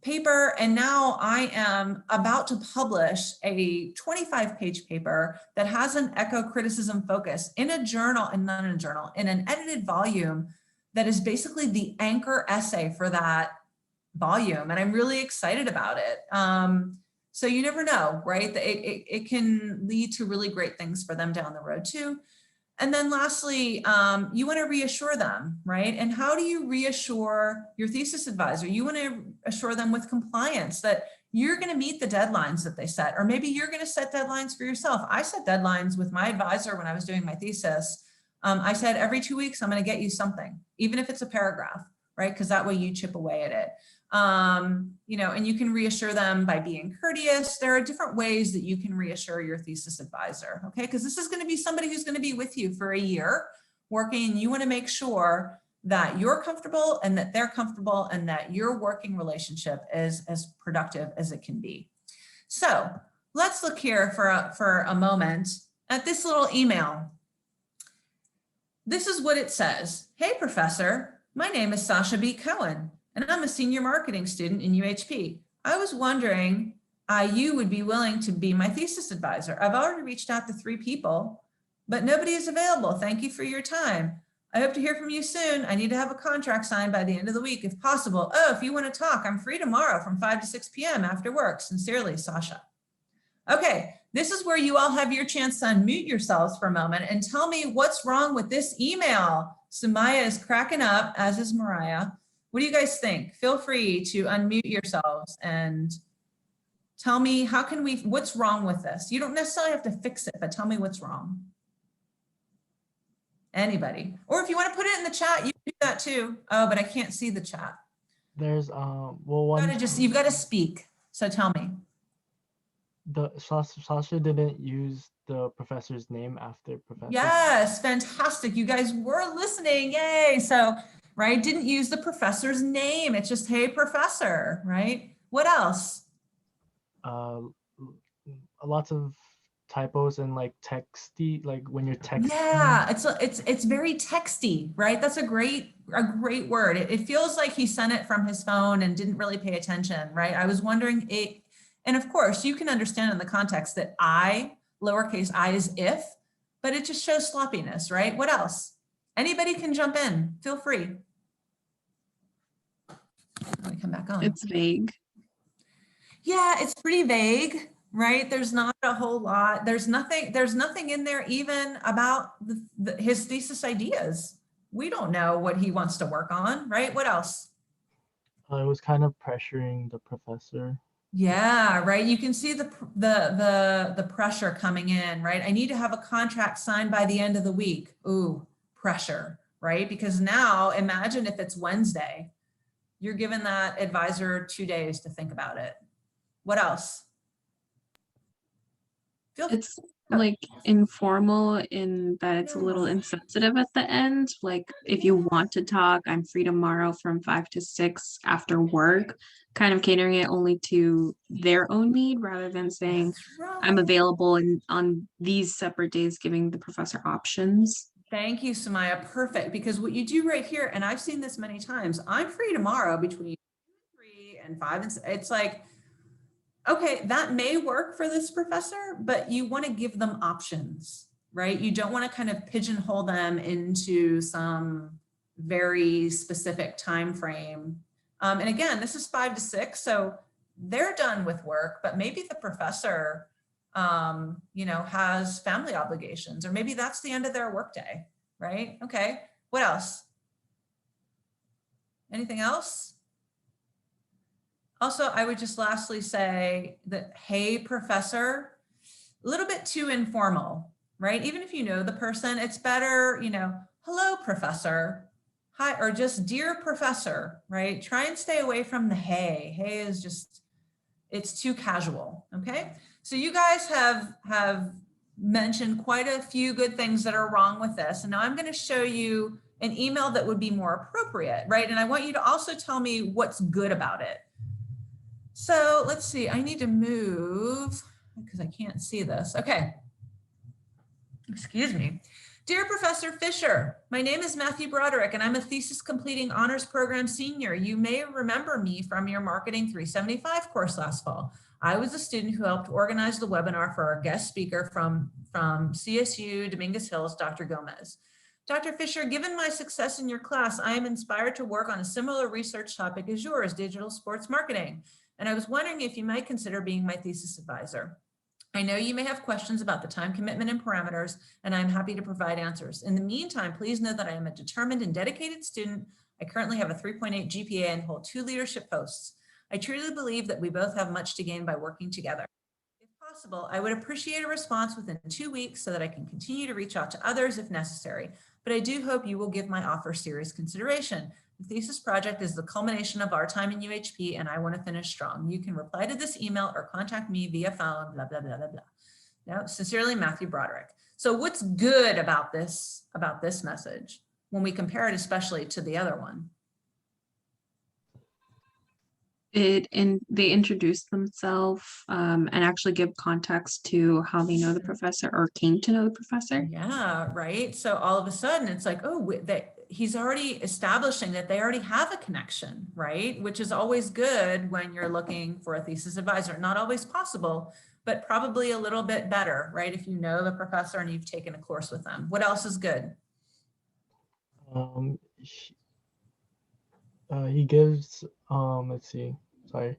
paper, and now I am about to publish a 25-page paper that has an echo criticism focus in a journal, and not in a journal, in an edited volume that is basically the anchor essay for that volume, and I'm really excited about it. So you never know, right? It can lead to really great things for them down the road too. And then lastly, you want to reassure them, right? And how do you reassure your thesis advisor? You want to assure them with compliance that you're going to meet the deadlines that they set, or maybe you're going to set deadlines for yourself. I set deadlines with my advisor when I was doing my thesis. I said every 2 weeks, I'm going to get you something, even if it's a paragraph, right? Because that way you chip away at it. You know, and you can reassure them by being courteous. There are different ways that you can reassure your thesis advisor, okay? Because this is going to be somebody who's going to be with you for a year working, and you want to make sure that you're comfortable and that they're comfortable and that your working relationship is as productive as it can be. So let's look here for a moment at this little email. This is what it says. Hey, professor, my name is Sasha B. Cohen, and I'm a senior marketing student in UHP. I was wondering you would be willing to be my thesis advisor. I've already reached out to 3 people, but nobody is available. Thank you for your time. I hope to hear from you soon. I need to have a contract signed by the end of the week if possible. Oh, if you want to talk, I'm free tomorrow from 5 to 6 p.m. after work. Sincerely, Sasha. Okay, this is where you all have your chance to unmute yourselves for a moment and tell me what's wrong with this email. Sumaya is cracking up, as is Mariah. What do you guys think? Feel free to unmute yourselves and tell me what's wrong with this? You don't necessarily have to fix it, but tell me what's wrong. Anybody? Or if you want to put it in the chat, you can do that too. Oh, but I can't see the chat. There's You've got to speak. So tell me. Sasha didn't use the professor's name after professor. Yes, fantastic. You guys were listening. Yay. So, right, didn't use the professor's name. It's just, hey, professor, right? What else? Lots of typos and like texty, like when you're texting. Yeah, it's very texty, right? That's a great word. It feels like he sent it from his phone and didn't really pay attention, right? I was wondering and of course you can understand in the context that lowercase I is if, but it just shows sloppiness, right? What else? Anybody can jump in, feel free. Let me come back on. It's vague. Yeah, it's pretty vague, right? There's not a whole lot. There's nothing in there even about his thesis ideas. We don't know what he wants to work on, right? What else? It was kind of pressuring the professor. Yeah, right. You can see the pressure coming in, right? I need to have a contract signed by the end of the week. Ooh, pressure, right? Because now imagine if it's Wednesday, you're giving that advisor 2 days to think about it. What else? It's like informal in that it's a little insensitive at the end. Like if you want to talk, I'm free tomorrow from 5 to 6 after work, kind of catering it only to their own need rather than saying I'm available and on these separate days, giving the professor options. Thank you, Sumaya. Perfect. Because what you do right here, and I've seen this many times, I'm free tomorrow between 3 and 5. And it's like, okay, that may work for this professor, but you want to give them options, right? You don't want to kind of pigeonhole them into some very specific time frame. And again, this is 5 to 6, so they're done with work, but maybe the professor you know, has family obligations, or maybe that's the end of their workday, right? Okay, what else? Anything else? Also, I would just lastly say that, hey, professor, a little bit too informal, right? Even if you know the person, it's better, you know, hello, professor, hi, or just dear professor, right? Try and stay away from the hey. Hey is just, it's too casual, okay? So you guys have mentioned quite a few good things that are wrong with this. And now I'm going to show you an email that would be more appropriate, right? And I want you to also tell me what's good about it. So let's see, I need to move because I can't see this. Okay. Excuse me. Dear Professor Fisher, my name is Matthew Broderick and I'm a thesis completing honors program senior. You may remember me from your Marketing 375 course last fall. I was a student who helped organize the webinar for our guest speaker from CSU Dominguez Hills, Dr. Gomez. Dr. Fisher, given my success in your class, I am inspired to work on a similar research topic as yours, digital sports marketing. And I was wondering if you might consider being my thesis advisor. I know you may have questions about the time commitment and parameters, and I'm happy to provide answers. In the meantime, please know that I am a determined and dedicated student. I currently have a 3.8 GPA and hold 2 leadership posts. I truly believe that we both have much to gain by working together. If possible, I would appreciate a response within 2 weeks so that I can continue to reach out to others if necessary, but I do hope you will give my offer serious consideration. The thesis project is the culmination of our time in UHP and I want to finish strong. You can reply to this email or contact me via phone, blah, blah, blah, blah, blah. Now, sincerely, Matthew Broderick. So what's good about this message when we compare it especially to the other one? They introduce themselves and actually give context to how they know the professor or came to know the professor. Yeah, right. So all of a sudden it's like, oh, he's already establishing that they already have a connection, right? Which is always good when you're looking for a thesis advisor. Not always possible, but probably a little bit better, right? If you know the professor and you've taken a course with them. What else is good? He gives, let's see, sorry.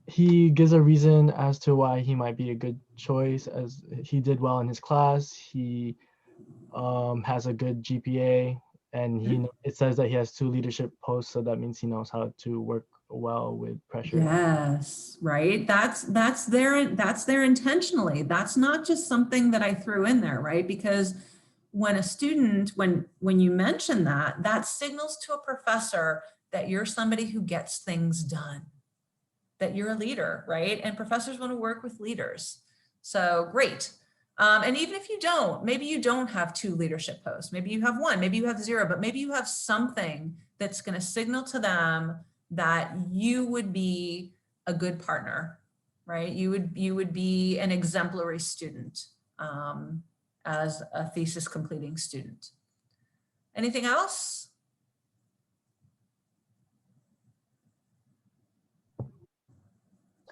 He gives a reason as to why he might be a good choice, as he did well in his class. He has a good GPA, and it says that he has 2 leadership posts, so that means he knows how to work well with pressure. Yes, right. That's there intentionally. That's not just something that I threw in there, right? Because when a student, when you mention that, that signals to a professor that you're somebody who gets things done, that you're a leader, right? And professors want to work with leaders. So great. And even if you don't, maybe you don't have 2 leadership posts, maybe you have 1, maybe you have 0, but maybe you have something that's going to signal to them that you would be a good partner, right? You would be an exemplary student as a thesis completing student. Anything else?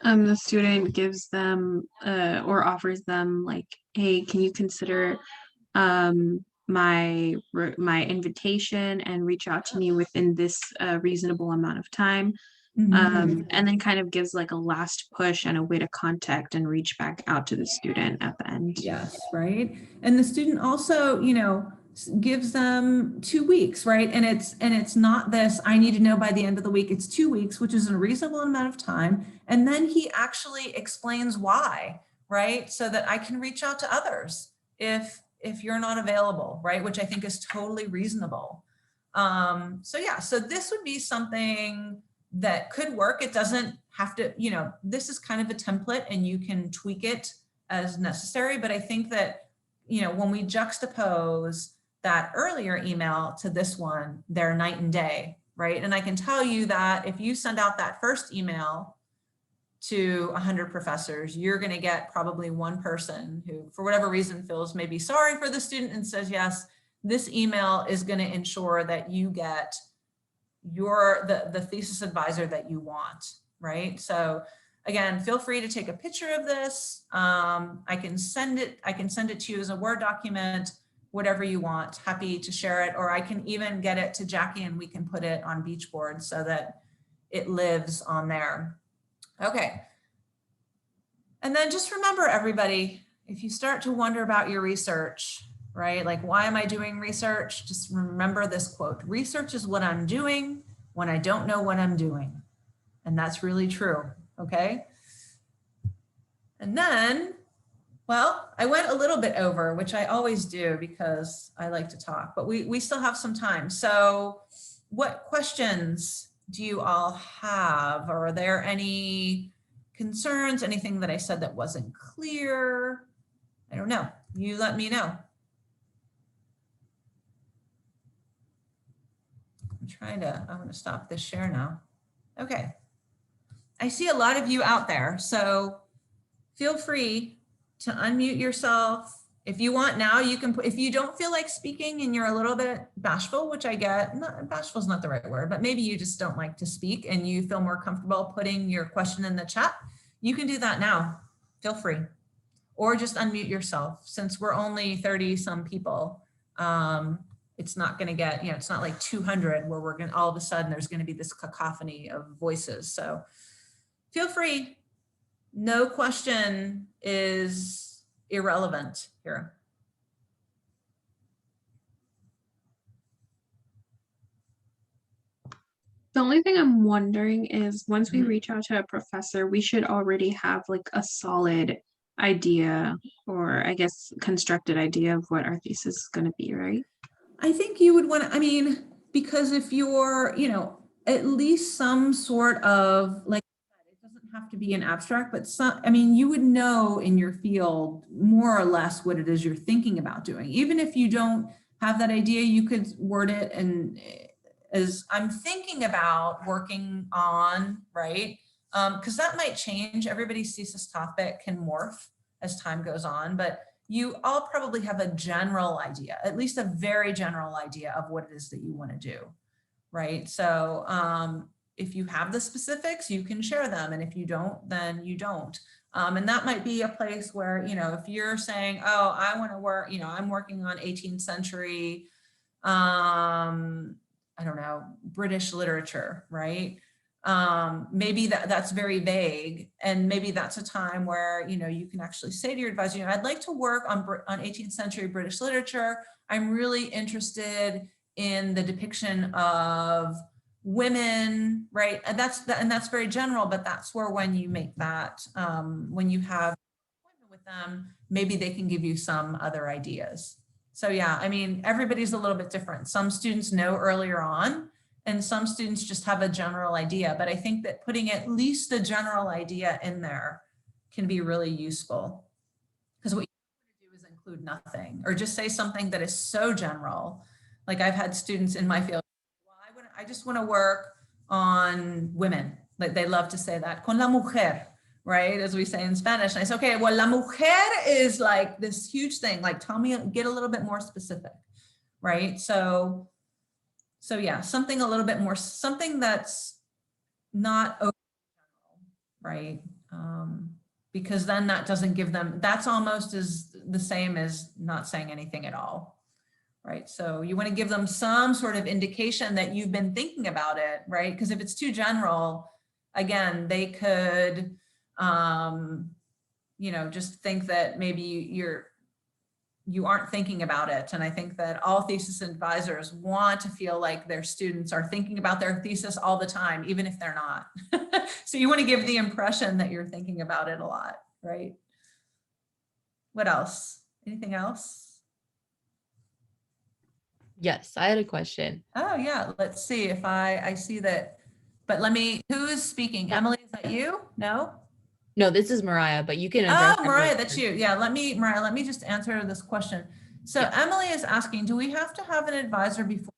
The student gives them or offers them like, hey, can you consider my invitation and reach out to me within this reasonable amount of time. And then kind of gives like a last push and a way to contact and reach back out to the student at the end. Yes, right. And the student also, you know, gives them 2 weeks, right? And it's not this, I need to know by the end of the week. It's 2 weeks, which is a reasonable amount of time. And then he actually explains why, right? So that I can reach out to others if you're not available, right? Which I think is totally reasonable. So yeah, so this would be something that could work. It doesn't have to, you know, this is kind of a template and you can tweak it as necessary. But I think that, you know, when we juxtapose that earlier email to this one, they're night and day, right? And I can tell you that if you send out that first email to 100 professors, you're going to get probably 1 person who, for whatever reason, feels maybe sorry for the student and says, yes, this email is going to ensure that you get the thesis advisor that you want, right? So again, feel free to take a picture of this. I can send it to you as a Word document, whatever you want. Happy to share it, or I can even get it to Jackie and we can put it on Beachboard so that it lives on there. Okay. And then just remember, everybody, if you start to wonder about your research, right? Like, why am I doing research? Just remember this quote: research is what I'm doing when I don't know what I'm doing. And that's really true, okay? And then, well, I went a little bit over, which I always do because I like to talk, but we still have some time. So what questions do you all have? Or are there any concerns, anything that I said that wasn't clear? I don't know. You let me know. I want to stop this share now. Okay. I see a lot of you out there, so feel free to unmute yourself. If you want now, you can, if you don't feel like speaking and you're a little bit bashful, which I get, bashful is not the right word, but maybe you just don't like to speak and you feel more comfortable putting your question in the chat, you can do that now. Feel free. Or just unmute yourself. Since we're only 30 some people, it's not going to get, it's not like 200 where we're going to, all of a sudden there's going to be this cacophony of voices. So feel free. No question is irrelevant here. The only thing I'm wondering is once we reach out to a professor, we should already have like a solid idea, or I guess constructed idea of what our thesis is going to be, right? I think you would want to, because if you're, at least some sort of, like, it doesn't have to be an abstract, but you would know in your field more or less what it is you're thinking about doing. Even if you don't have that idea, you could word it and as I'm thinking about working on, right? Because that might change. Everybody's thesis topic can morph as time goes on, but you all probably have a general idea, at least a very general idea of what it is that you want to do, right? So if you have the specifics, you can share them. And if you don't, then you don't. And that might be a place where, if you're saying, oh, I want to work, I'm working on 18th century, I don't know, British literature, right? Maybe that's very vague, and maybe that's a time where you can actually say to your advisor, I'd like to work on 18th century British literature. I'm really interested in the depiction of women, right? And that's very general, but that's where when you make that, when you have an appointment with them, maybe they can give you some other ideas. So yeah, everybody's a little bit different. Some students know earlier on, and some students just have a general idea. But I think that putting at least a general idea in there can be really useful. Because what you want to do is include nothing, or just say something that is so general. Like I've had students in my field, well, I just want to work on women. Like they love to say that, con la mujer, right? As we say in Spanish. And I say, okay, well, la mujer is like this huge thing. Like, tell me, get a little bit more specific, right? So yeah, something a little bit more, something that's not over general, right? Because then that doesn't give them, that's almost as the same as not saying anything at all, right? So you want to give them some sort of indication that you've been thinking about it, right? Because if it's too general, again, they could, just think that maybe you aren't thinking about it. And I think that all thesis advisors want to feel like their students are thinking about their thesis all the time, even if they're not. So you want to give the impression that you're thinking about it a lot, right? What else? Anything else? Yes, I had a question. Oh yeah, let's see if I see that, but who is speaking? Emily, is that you? No? No, this is Mariah, but you can address. Oh, Mariah, that's you. Yeah, Mariah, let me just answer this question. So yeah. Emily is asking, do we have to have an advisor before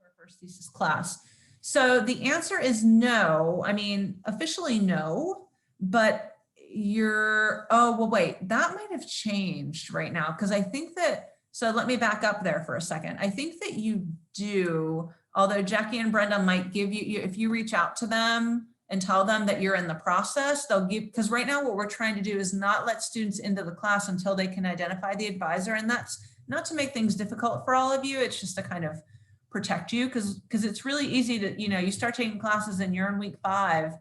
our first thesis class? So the answer is no. Officially no, but wait, that might have changed right now. Because I think that, so let me back up there for a second. I think that you do, although Jackie and Brenda might give you, if you reach out to them and tell them that you're in the process, they'll give, because right now what we're trying to do is not let students into the class until they can identify the advisor. And that's not to make things difficult for all of you. It's just to kind of protect you, because it's really easy to, you start taking classes and you're in week 5, you're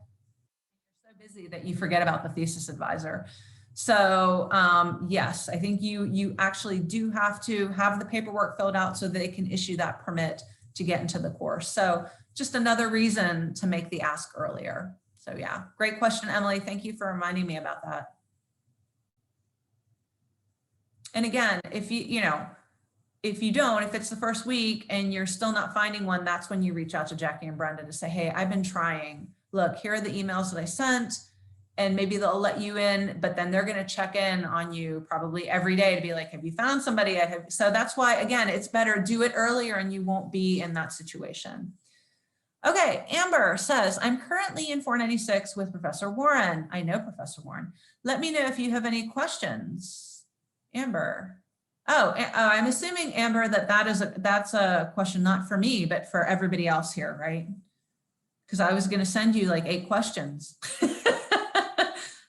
so busy that you forget about the thesis advisor. So yes, I think you actually do have to have the paperwork filled out so they can issue that permit to get into the course. So just another reason to make the ask earlier. So yeah, great question, Emily. Thank you for reminding me about that. And again, if if it's the first week and you're still not finding one, that's when you reach out to Jackie and Brenda to say, hey, I've been trying. Look, here are the emails that I sent, and maybe they'll let you in, but then they're going to check in on you probably every day to be like, have you found somebody? So that's why, again, it's better do it earlier and you won't be in that situation. Okay, Amber says, I'm currently in 496 with Professor Warren. I know Professor Warren. Let me know if you have any questions. Amber. Oh, I'm assuming, Amber, that's a question not for me, but for everybody else here, right? Because I was going to send you like 8 questions.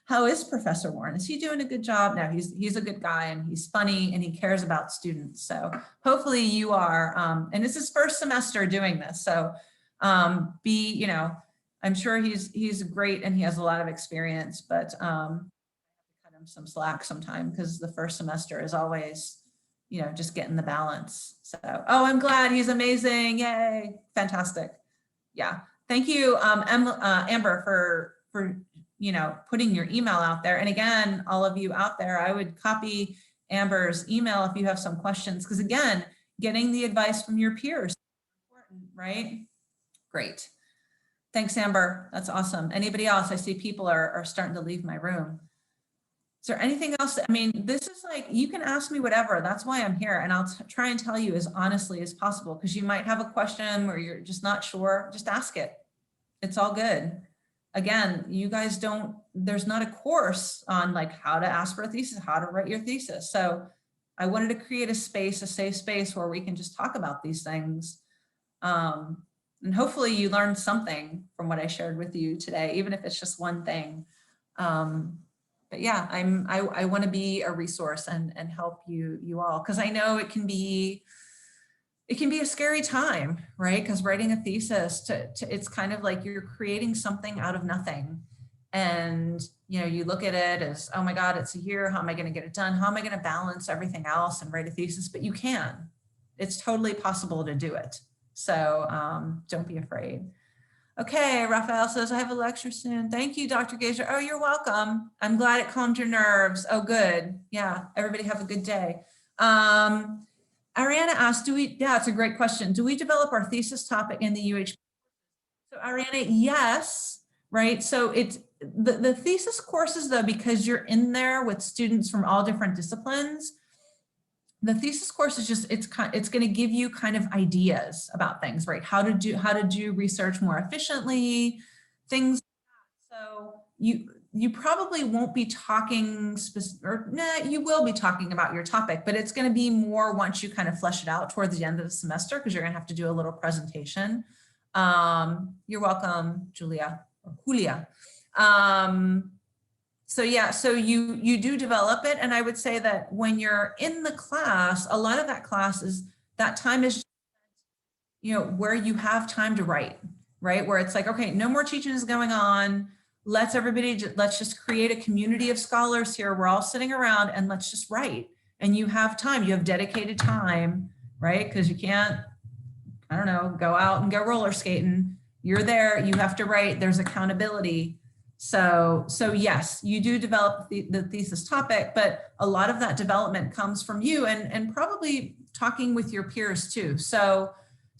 How is Professor Warren? Is he doing a good job? No, he's a good guy and he's funny and he cares about students. So hopefully you are, and it's his first semester doing this. So I'm sure he's great and he has a lot of experience, but cut him some slack sometime because the first semester is always, just getting the balance. So, oh, I'm glad, he's amazing. Yay. Fantastic. Yeah. Thank you, Amber, for putting your email out there. And again, all of you out there, I would copy Amber's email if you have some questions, because again, getting the advice from your peers is important, right? Great. Thanks, Amber. That's awesome. Anybody else? I see people are starting to leave my room. Is there anything else? I mean, this is like, you can ask me whatever. That's why I'm here. And I'll try and tell you as honestly as possible, because you might have a question where you're just not sure. Just ask it. It's all good. Again, you guys there's not a course on like how to ask for a thesis, how to write your thesis. So I wanted to create a safe space where we can just talk about these things. And hopefully you learned something from what I shared with you today, even if it's just one thing. But yeah, I want to be a resource and help you all, because I know it can be a scary time, right? Because writing a thesis, it's kind of like you're creating something out of nothing. And, you look at it as, oh my God, it's a year. How am I going to get it done? How am I going to balance everything else and write a thesis? But you can. It's totally possible to do it. So don't be afraid. Okay, Raphael says, I have a lecture soon. Thank you, Dr. Gazer. Oh, you're welcome. I'm glad it calmed your nerves. Oh, good. Yeah, everybody have a good day. Ariana asked, yeah, it's a great question. Do we develop our thesis topic in the UHP? So Ariana, yes, right? So it's the thesis courses though, because you're in there with students from all different disciplines, the thesis course is just, it's going to give you kind of ideas about things, right? How to do research more efficiently, things like that. So you probably won't be talking you will be talking about your topic, but it's going to be more once you kind of flesh it out towards the end of the semester, because you're going to have to do a little presentation. You're welcome, Julia or Julia. So yeah, so you do develop it. And I would say that when you're in the class, a lot of that class is, that time is, where you have time to write, right? Where it's like, okay, no more teaching is going on. Let's just create a community of scholars here. We're all sitting around and let's just write. And you have time, you have dedicated time, right? Because you can't, I don't know, go out and go roller skating. You're there, you have to write, there's accountability. So yes, you do develop the thesis topic, but a lot of that development comes from you and probably talking with your peers too. So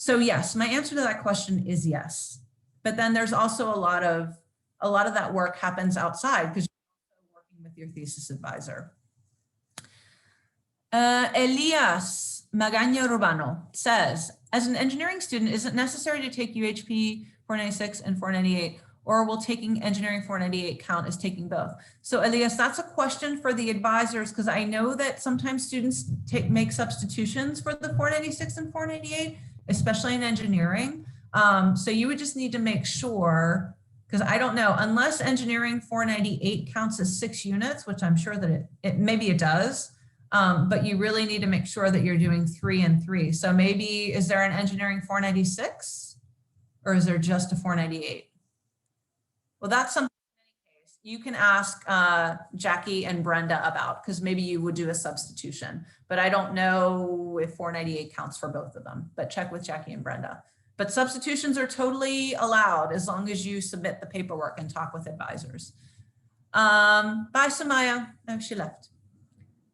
yes, my answer to that question is yes. But then there's also a lot of that work happens outside because you're also working with your thesis advisor. Elias Magaña Rubano says, as an engineering student, is it necessary to take UHP 496 and 498? Or will taking engineering 498 count as taking both? So Elias, that's a question for the advisors, because I know that sometimes students make substitutions for the 496 and 498, especially in engineering. So you would just need to make sure, because I don't know, unless engineering 498 counts as 6 units, which I'm sure that maybe it does, but you really need to make sure that you're doing 3 and 3. So maybe, is there an engineering 496 or is there just a 498? Well, that's something in any case. you can ask Jackie and Brenda about, because maybe you would do a substitution, but I don't know if 498 counts for both of them, but check with Jackie and Brenda. But substitutions are totally allowed as long as you submit the paperwork and talk with advisors. Bye, Samaya. No, she left.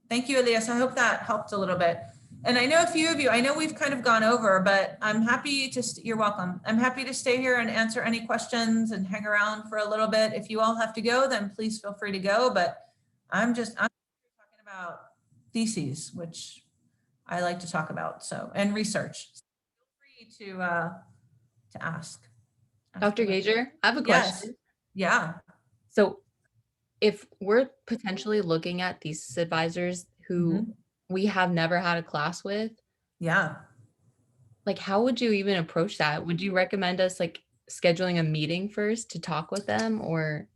Thank you, Elias. I hope that helped a little bit. And I know a few of you, I know we've kind of gone over, but I'm happy to, you're welcome. I'm happy to stay here and answer any questions and hang around for a little bit. If you all have to go, then please feel free to go. But I'm talking about theses, which I like to talk about. So, and research. So feel free to ask. Dr. Gager, I have a question. Yeah. So if we're potentially looking at thesis advisors who we have never had a class with, yeah, like how would you even approach that? Would you recommend us like scheduling a meeting first to talk with them, or?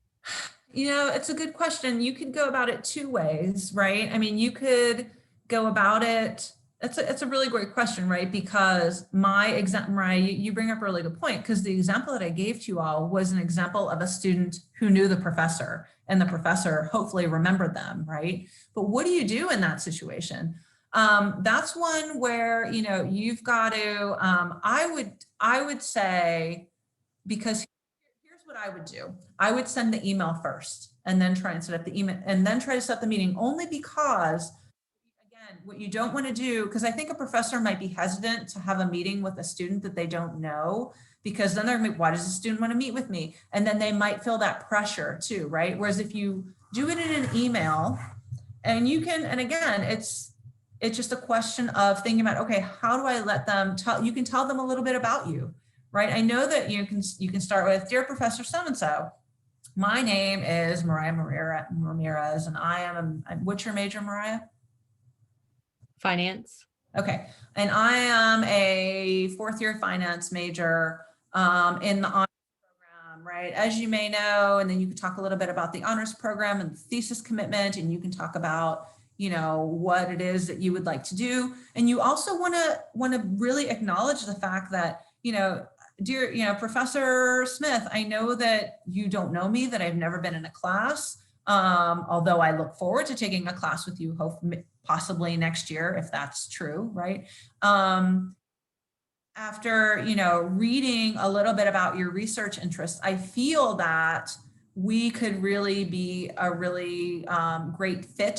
You know, it's a good question. You could go about it two ways, right? I mean, you could go about it. It's a really great question, right? Because my example, Mariah, you bring up a really good point, because the example that I gave to you all was an example of a student who knew the professor, and the professor hopefully remembered them, right? But what do you do in that situation? That's one where, you know, you've got to, I would say, because here's what I would do. I would send the email first and then try and set up the email and then try to set the meeting, only because, again, what you don't want to do, because I think a professor might be hesitant to have a meeting with a student that they don't know, because then they're like, why does the student want to meet with me? And then they might feel that pressure too, right? Whereas if you do it in an email, and you can, and again, it's just a question of thinking about, okay, how do I let them tell, you can tell them a little bit about you, right? I know that you can start with, dear Professor so-and-so, my name is Mariah Ramirez, and I am, what's your major, Mariah? Finance. Okay, and I am a fourth year finance major in the honors program, right? As you may know, and then you can talk a little bit about the honors program and the thesis commitment, and you can talk about, you know, what it is that you would like to do. And you also want to really acknowledge the fact that, you know, dear, you know, Professor Smith, I know that you don't know me, that I've never been in a class, although I look forward to taking a class with you, possibly next year, if that's true, right? After, you know, reading a little bit about your research interests, I feel that we could really be a really great fit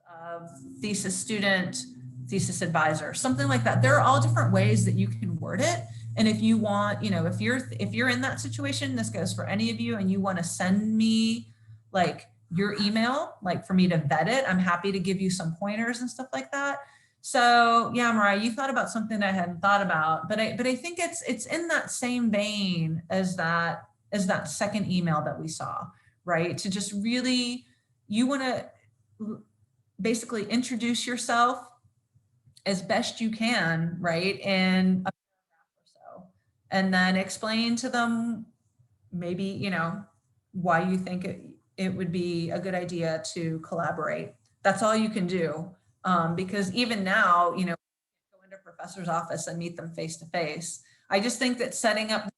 of thesis student, thesis advisor, something like that. There are all different ways that you can word it. And if you want, you know, if you're in that situation, this goes for any of you, and you want to send me like your email, like for me to vet it, I'm happy to give you some pointers and stuff like that. So yeah, Mariah, you thought about something I hadn't thought about, but I think it's in that same vein as that second email that we saw, right? To just really, you want to basically introduce yourself as best you can, right? In a paragraph or so, and then explain to them maybe, you know, why you think it would be a good idea to collaborate. That's all you can do. Because even now, you know, go into a professor's office and meet them face to face. I just think that setting up the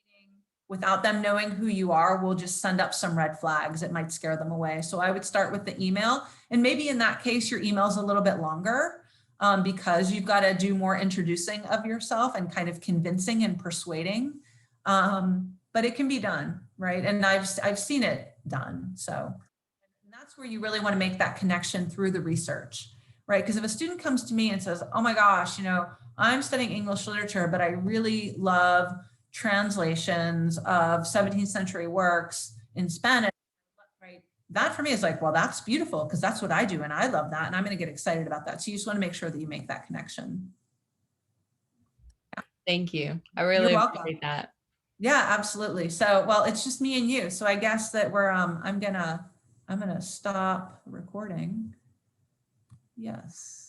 meeting without them knowing who you are will just send up some red flags. It might scare them away. So I would start with the email, and maybe in that case, your email is a little bit longer, because you've got to do more introducing of yourself and kind of convincing and persuading. But it can be done, right? And I've seen it done. So and that's where you really want to make that connection through the research, right? Because if a student comes to me and says, oh my gosh, you know, I'm studying English literature, but I really love translations of 17th century works in Spanish, right? That for me is like, well, that's beautiful, because that's what I do, and I love that, and I'm going to get excited about that. So you just want to make sure that you make that connection. Thank you. I really appreciate that. Yeah, absolutely. So, well, it's just me and you. So I guess that we're, I'm gonna stop recording. Yes.